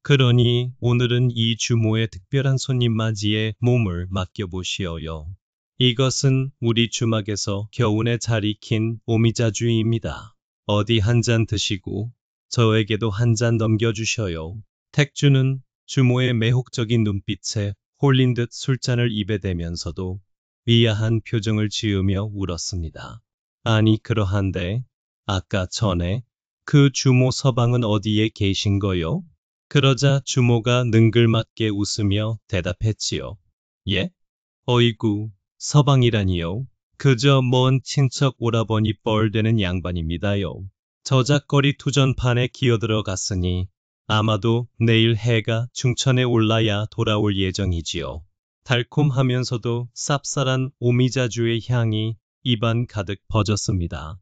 그러니 오늘은 이 주모의 특별한 손님 맞이에 몸을 맡겨보시어요. 이것은 우리 주막에서 겨우내 잘 익힌 오미자주입니다. 어디 한 잔 드시고 저에게도 한 잔 넘겨주셔요. 택주는 주모의 매혹적인 눈빛에 홀린 듯 술잔을 입에 대면서도 의아한 표정을 지으며 울었습니다. 아니 그러한데 아까 전에 그 주모 서방은 어디에 계신 거요? 그러자 주모가 능글맞게 웃으며 대답했지요. 예? 어이구, 서방이라니요? 그저 먼 친척 오라버니 뻘되는 양반입니다요. 저작거리 투전판에 기어들어갔으니 아마도 내일 해가 중천에 올라야 돌아올 예정이지요. 달콤하면서도 쌉쌀한 오미자주의 향이 입안 가득 퍼졌습니다.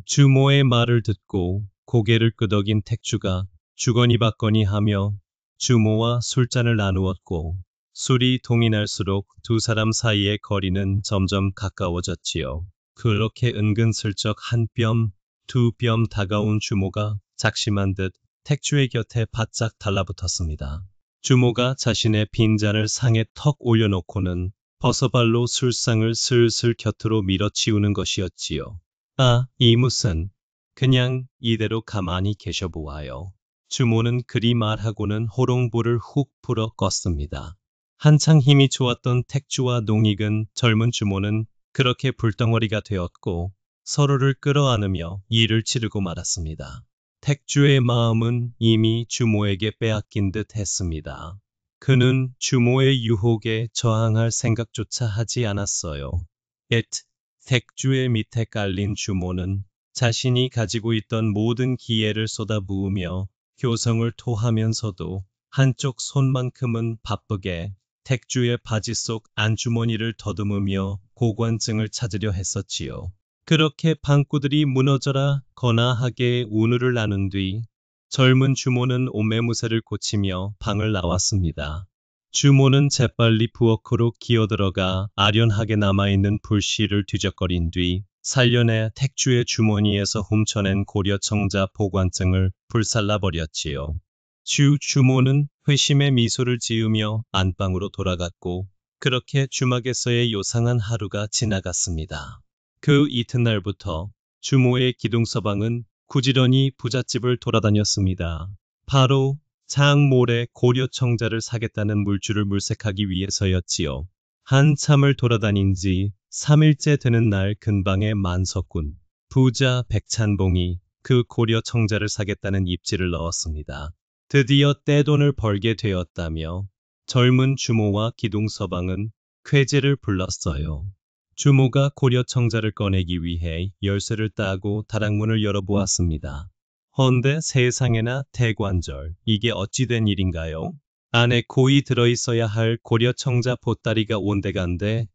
주모의 말을 듣고 고개를 끄덕인 택주가 주거니 받거니 하며 주모와 술잔을 나누었고 술이 동이 날수록 두 사람 사이의 거리는 점점 가까워졌지요. 그렇게 은근슬쩍 한 뼘, 두 뼘 다가온 주모가 작심한 듯 택주의 곁에 바짝 달라붙었습니다. 주모가 자신의 빈잔을 상에 턱 올려놓고는 버서발로 술상을 슬슬 곁으로 밀어치우는 것이었지요. 이 무슨, 그냥 이대로 가만히 계셔보아요. 주모는 그리 말하고는 호롱불을 훅 불어 껐습니다. 한창 힘이 좋았던 택주와 농익은 젊은 주모는 그렇게 불덩어리가 되었고 서로를 끌어안으며 일을 치르고 말았습니다. 택주의 마음은 이미 주모에게 빼앗긴 듯 했습니다. 그는 주모의 유혹에 저항할 생각조차 하지 않았어요. 택주의 밑에 깔린 주모는 자신이 가지고 있던 모든 기회를 쏟아부으며 교성을 토하면서도 한쪽 손만큼은 바쁘게 택주의 바지 속 안주머니를 더듬으며 고관증을 찾으려 했었지요. 그렇게 방구들이 무너져라 거나하게 운우를 나눈 뒤 젊은 주모는 옷매무새를 고치며 방을 나왔습니다. 주모는 재빨리 부엌으로 기어들어가 아련하게 남아있는 불씨를 뒤적거린 뒤 살려내 택주의 주머니에서 훔쳐낸 고려청자 보관증을 불살라버렸지요. 주모는 회심의 미소를 지으며 안방으로 돌아갔고 그렇게 주막에서의 요상한 하루가 지나갔습니다. 그 이튿날부터 주모의 기둥서방은 부지런히 부잣집을 돌아다녔습니다. 바로 장몰에 고려청자를 사겠다는 물줄을 물색하기 위해서였지요. 한참을 돌아다닌 지 3일째 되는 날 근방의 만석군 부자 백찬봉이 그 고려청자를 사겠다는 입지를 넣었습니다. 드디어 떼돈을 벌게 되었다며 젊은 주모와 기둥서방은 쾌재를 불렀어요. 주모가 고려청자를 꺼내기 위해 열쇠를 따고 다락문을 열어보았습니다. 헌데 세상에나 대관절, 이게 어찌 된 일인가요? 안에 고이 들어있어야 할 고려청자 보따리가 온데간데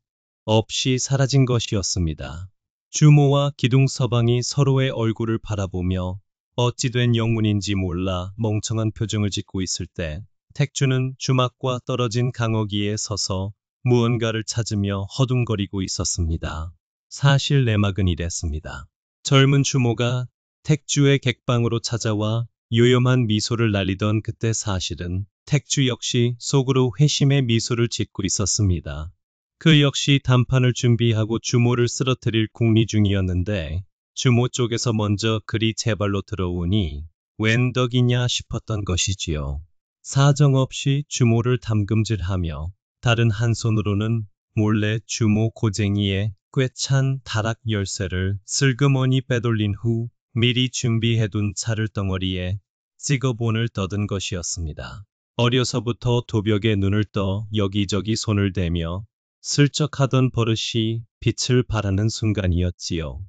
없이 사라진 것이었습니다. 주모와 기둥서방이 서로의 얼굴을 바라보며 어찌 된 영문인지 몰라 멍청한 표정을 짓고 있을 때 택주는 주막과 떨어진 강어기에 서서 무언가를 찾으며 허둥거리고 있었습니다. 사실 내막은 이랬습니다. 젊은 주모가 택주의 객방으로 찾아와 요염한 미소를 날리던 그때 사실은 택주 역시 속으로 회심의 미소를 짓고 있었습니다. 그 역시 단판을 준비하고 주모를 쓰러뜨릴 궁리 중이었는데 주모 쪽에서 먼저 그리 제 발로 들어오니 웬 덕이냐 싶었던 것이지요. 사정없이 주모를 담금질하며 다른 한 손으로는 몰래 주모 고쟁이의 꿰찬 다락 열쇠를 슬그머니 빼돌린 후 미리 준비해둔 차를 덩어리에 찍어본을 떠든 것이었습니다. 어려서부터 도벽에 눈을 떠 여기저기 손을 대며 슬쩍 하던 버릇이 빛을 발하는 순간이었지요.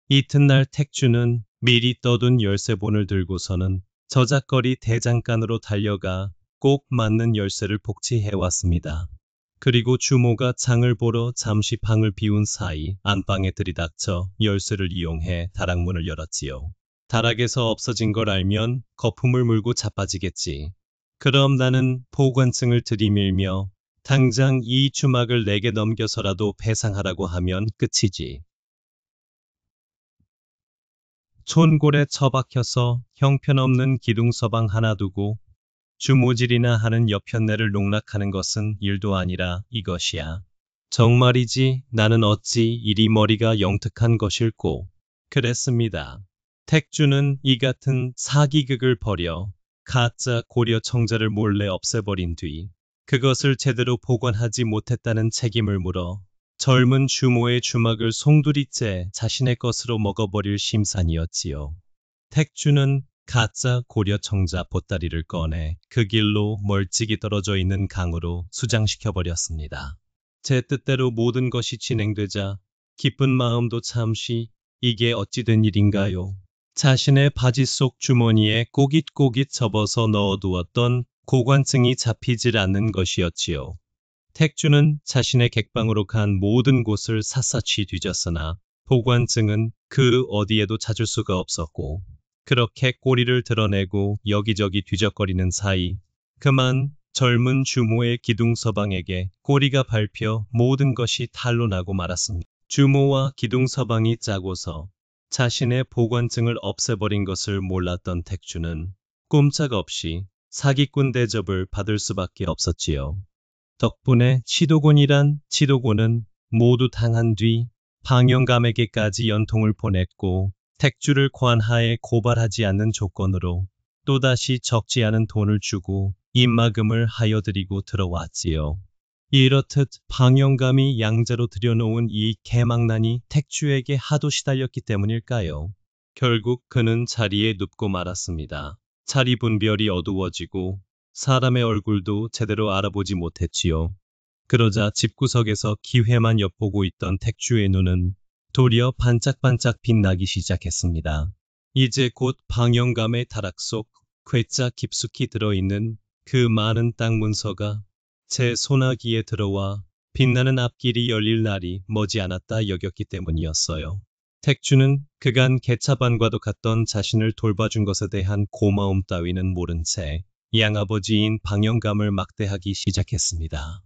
이튿날 택주는 미리 떠둔 열쇠본을 들고서는 저작거리 대장간으로 달려가 꼭 맞는 열쇠를 복치해왔습니다. 그리고 주모가 장을 보러 잠시 방을 비운 사이 안방에 들이닥쳐 열쇠를 이용해 다락문을 열었지요. 다락에서 없어진 걸 알면 거품을 물고 자빠지겠지. 그럼 나는 보관증을 들이밀며 당장 이 주막을 내게 넘겨서라도 배상하라고 하면 끝이지. 촌골에 처박혀서 형편없는 기둥서방 하나 두고 주모질이나 하는 여편네를 농락하는 것은 일도 아니라 이것이야. 정말이지 나는 어찌 이리 머리가 영특한 것일꼬. 그랬습니다. 택주는 이 같은 사기극을 벌여 가짜 고려청자를 몰래 없애버린 뒤 그것을 제대로 보관하지 못했다는 책임을 물어 젊은 주모의 주막을 송두리째 자신의 것으로 먹어버릴 심산이었지요. 택주는 가짜 고려청자 보따리를 꺼내 그 길로 멀찍이 떨어져 있는 강으로 수장시켜버렸습니다. 제 뜻대로 모든 것이 진행되자 기쁜 마음도 잠시 이게 어찌 된 일인가요? 자신의 바지 속 주머니에 꼬깃꼬깃 접어서 넣어두었던 고관증이 잡히질 않는 것이었지요. 택주는 자신의 객방으로 간 모든 곳을 샅샅이 뒤졌으나 보관증은 그 어디에도 찾을 수가 없었고 그렇게 꼬리를 드러내고 여기저기 뒤적거리는 사이 그만 젊은 주모의 기둥서방에게 꼬리가 밟혀 모든 것이 탄로 나고 말았습니다. 주모와 기둥서방이 짜고서 자신의 보관증을 없애버린 것을 몰랐던 택주는 꼼짝없이 사기꾼 대접을 받을 수밖에 없었지요. 덕분에 치도곤은 모두 당한 뒤 방영감에게까지 연통을 보냈고 택주를 관하에 고발하지 않는 조건으로 또다시 적지 않은 돈을 주고 입마금을 하여 드리고 들어왔지요. 이렇듯 방영감이 양자로 들여놓은 이 개망난이 택주에게 하도 시달렸기 때문일까요? 결국 그는 자리에 눕고 말았습니다. 자리 분별이 어두워지고 사람의 얼굴도 제대로 알아보지 못했지요. 그러자 집구석에서 기회만 엿보고 있던 택주의 눈은 도리어 반짝반짝 빛나기 시작했습니다. 이제 곧 방영감의 다락 속 괴짜 깊숙이 들어있는 그 많은 땅 문서가 제 소나기에 들어와 빛나는 앞길이 열릴 날이 머지않았다 여겼기 때문이었어요. 택주는 그간 개차반과도 같던 자신을 돌봐준 것에 대한 고마움 따위는 모른 채 양아버지인 방영감을 막대하기 시작했습니다.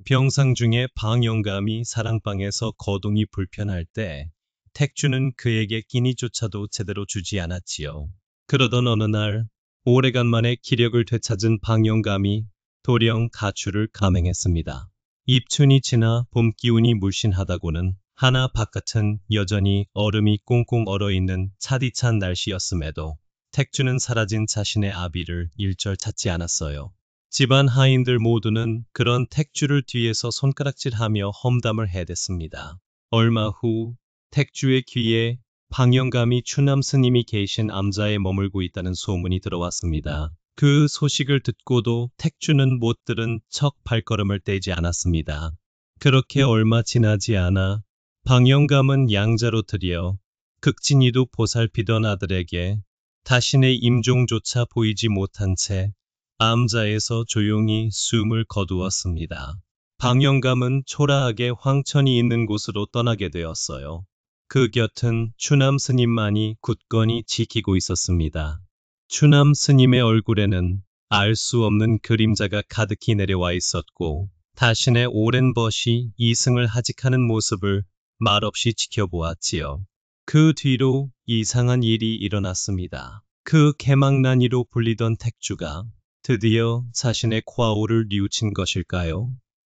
병상 중에 방영감이 사랑방에서 거동이 불편할 때 택주는 그에게 끼니조차도 제대로 주지 않았지요. 그러던 어느 날 오래간만에 기력을 되찾은 방영감이 도령 가출을 감행했습니다. 입춘이 지나 봄 기운이 물씬하다고는 하나 바깥은 여전히 얼음이 꽁꽁 얼어있는 차디찬 날씨였음에도 택주는 사라진 자신의 아비를 일절 찾지 않았어요. 집안 하인들 모두는 그런 택주를 뒤에서 손가락질하며 험담을 해댔습니다. 얼마 후 택주의 귀에 방영감이 추남 스님이 계신 암자에 머물고 있다는 소문이 들어왔습니다. 그 소식을 듣고도 택주는 못 들은 척 발걸음을 떼지 않았습니다. 그렇게 얼마 지나지 않아 방영감은 양자로 들여 극진히도 보살피던 아들에게 자신의 임종조차 보이지 못한 채 암자에서 조용히 숨을 거두었습니다. 방영감은 초라하게 황천이 있는 곳으로 떠나게 되었어요. 그 곁은 추남 스님만이 굳건히 지키고 있었습니다. 추남 스님의 얼굴에는 알 수 없는 그림자가 가득히 내려와 있었고 자신의 오랜 벗이 이승을 하직하는 모습을 말없이 지켜보았지요. 그 뒤로 이상한 일이 일어났습니다. 그 개망난이로 불리던 택주가 드디어 자신의 과오를 뉘우친 것일까요?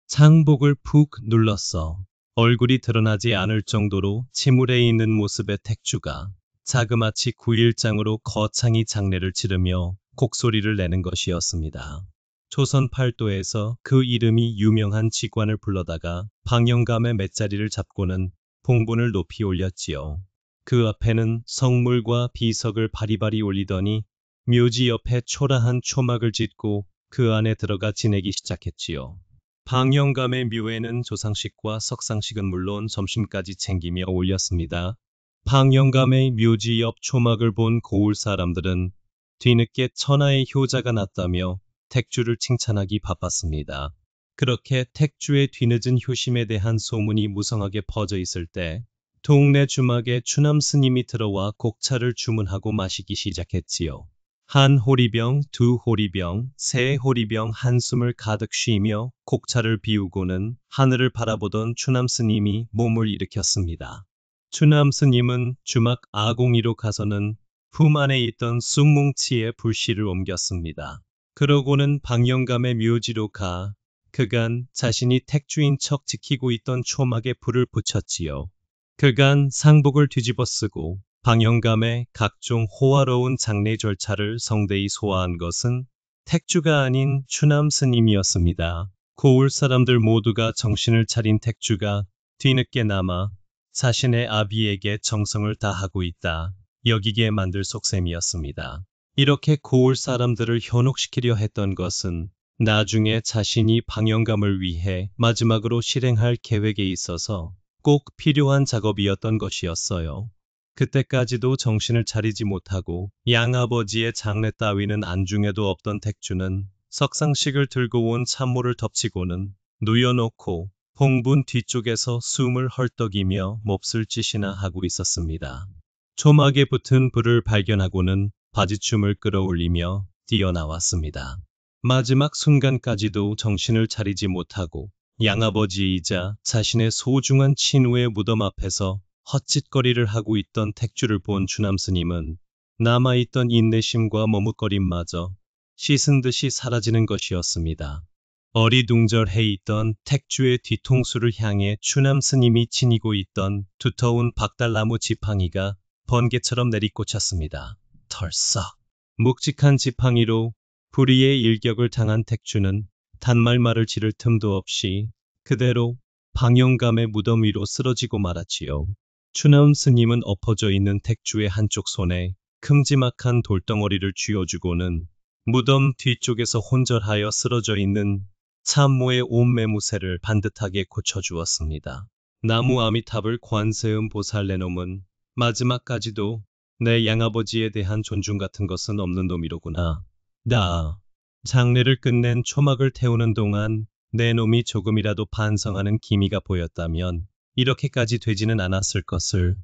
장복을 푹 눌렀어 얼굴이 드러나지 않을 정도로 침울해 있는 모습의 택주가 자그마치 9일장으로 거창히 장례를 치르며 곡소리를 내는 것이었습니다. 조선 팔도에서 그 이름이 유명한 직관을 불러다가 방영감의 맷자리를 잡고는 봉분을 높이 올렸지요. 그 앞에는 성물과 비석을 바리바리 올리더니 묘지 옆에 초라한 초막을 짓고 그 안에 들어가 지내기 시작했지요. 방영감의 묘에는 조상식과 석상식은 물론 점심까지 챙기며 올렸습니다. 방영감의 묘지 옆 초막을 본 고을 사람들은 뒤늦게 천하의 효자가 났다며 택주를 칭찬하기 바빴습니다. 그렇게 택주의 뒤늦은 효심에 대한 소문이 무성하게 퍼져 있을 때 동네 주막에 추남 스님이 들어와 곡차를 주문하고 마시기 시작했지요. 한 호리병, 두 호리병, 세 호리병 한숨을 가득 쉬며 곡차를 비우고는 하늘을 바라보던 추남 스님이 몸을 일으켰습니다. 추남 스님은 주막 아공이로 가서는 품 안에 있던 쑥뭉치에 불씨를 옮겼습니다. 그러고는 방영감의 묘지로 가 그간 자신이 택주인 척 지키고 있던 초막에 불을 붙였지요. 그간 상복을 뒤집어 쓰고 방영감의 각종 호화로운 장례 절차를 성대히 소화한 것은 택주가 아닌 추남 스님이었습니다. 고을 사람들 모두가 정신을 차린 택주가 뒤늦게나마 자신의 아비에게 정성을 다하고 있다 여기게 만들 속셈이었습니다. 이렇게 고을 사람들을 현혹시키려 했던 것은 나중에 자신이 방영감을 위해 마지막으로 실행할 계획에 있어서 꼭 필요한 작업이었던 것이었어요. 그때까지도 정신을 차리지 못하고 양아버지의 장례 따위는 안중에도 없던 택주는 석상식을 들고 온 참모를 덮치고는 누워놓고 봉분 뒤쪽에서 숨을 헐떡이며 몹쓸 짓이나 하고 있었습니다. 초막에 붙은 불을 발견하고는 바지춤을 끌어올리며 뛰어나왔습니다. 마지막 순간까지도 정신을 차리지 못하고 양아버지이자 자신의 소중한 친우의 무덤 앞에서 헛짓거리를 하고 있던 택주를 본 추남 스님은 남아있던 인내심과 머뭇거림마저 씻은 듯이 사라지는 것이었습니다. 어리둥절해 있던 택주의 뒤통수를 향해 추남 스님이 지니고 있던 두터운 박달나무 지팡이가 번개처럼 내리꽂혔습니다. 털썩 묵직한 지팡이로 불의의 일격을 당한 택주는 단말말을 지를 틈도 없이 그대로 방영감의 무덤 위로 쓰러지고 말았지요. 추남 스님은 엎어져 있는 택주의 한쪽 손에 큼지막한 돌덩어리를 쥐어주고는 무덤 뒤쪽에서 혼절하여 쓰러져 있는 참모의 옷매무새를 반듯하게 고쳐주었습니다. 나무 아미탑을 관세음 보살 내놈은 마지막까지도 내 양아버지에 대한 존중 같은 것은 없는 놈이로구나. 장례를 끝낸 초막을 태우는 동안 내 놈이 조금이라도 반성하는 기미가 보였다면 이렇게까지 되지는 않았을 것을.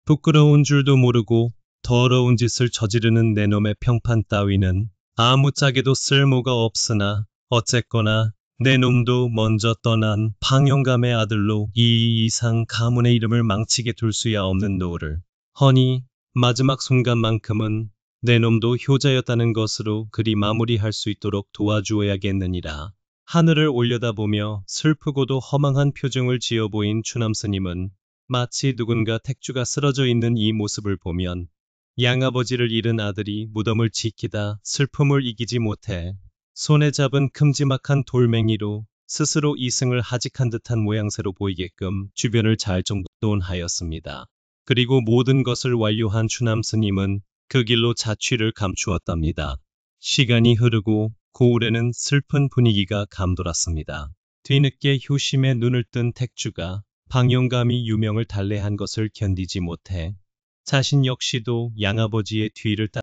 부끄러운 줄도 모르고 더러운 짓을 저지르는 내 놈의 평판 따위는 아무짝에도 쓸모가 없으나 어쨌거나 내 놈도 먼저 떠난 방영감의 아들로 이 이상 가문의 이름을 망치게 둘 수야 없는 노를. 허니 마지막 순간만큼은 내 놈도 효자였다는 것으로 그리 마무리할 수 있도록 도와주어야겠느니라. 하늘을 올려다보며 슬프고도 허망한 표정을 지어 보인 추남스님은 마치 누군가 택주가 쓰러져 있는 이 모습을 보면 양아버지를 잃은 아들이 무덤을 지키다 슬픔을 이기지 못해 손에 잡은 큼지막한 돌멩이로 스스로 이승을 하직한 듯한 모양새로 보이게끔 주변을 잘 정돈하였습니다. 그리고 모든 것을 완료한 추남스님은 그 길로 자취를 감추었답니다. 시간이 흐르고 고을에는 슬픈 분위기가 감돌았습니다. 뒤늦게 효심에 눈을 뜬 택주가 방영감이 유명을 달래한 것을 견디지 못해 자신 역시도 양아버지의 뒤를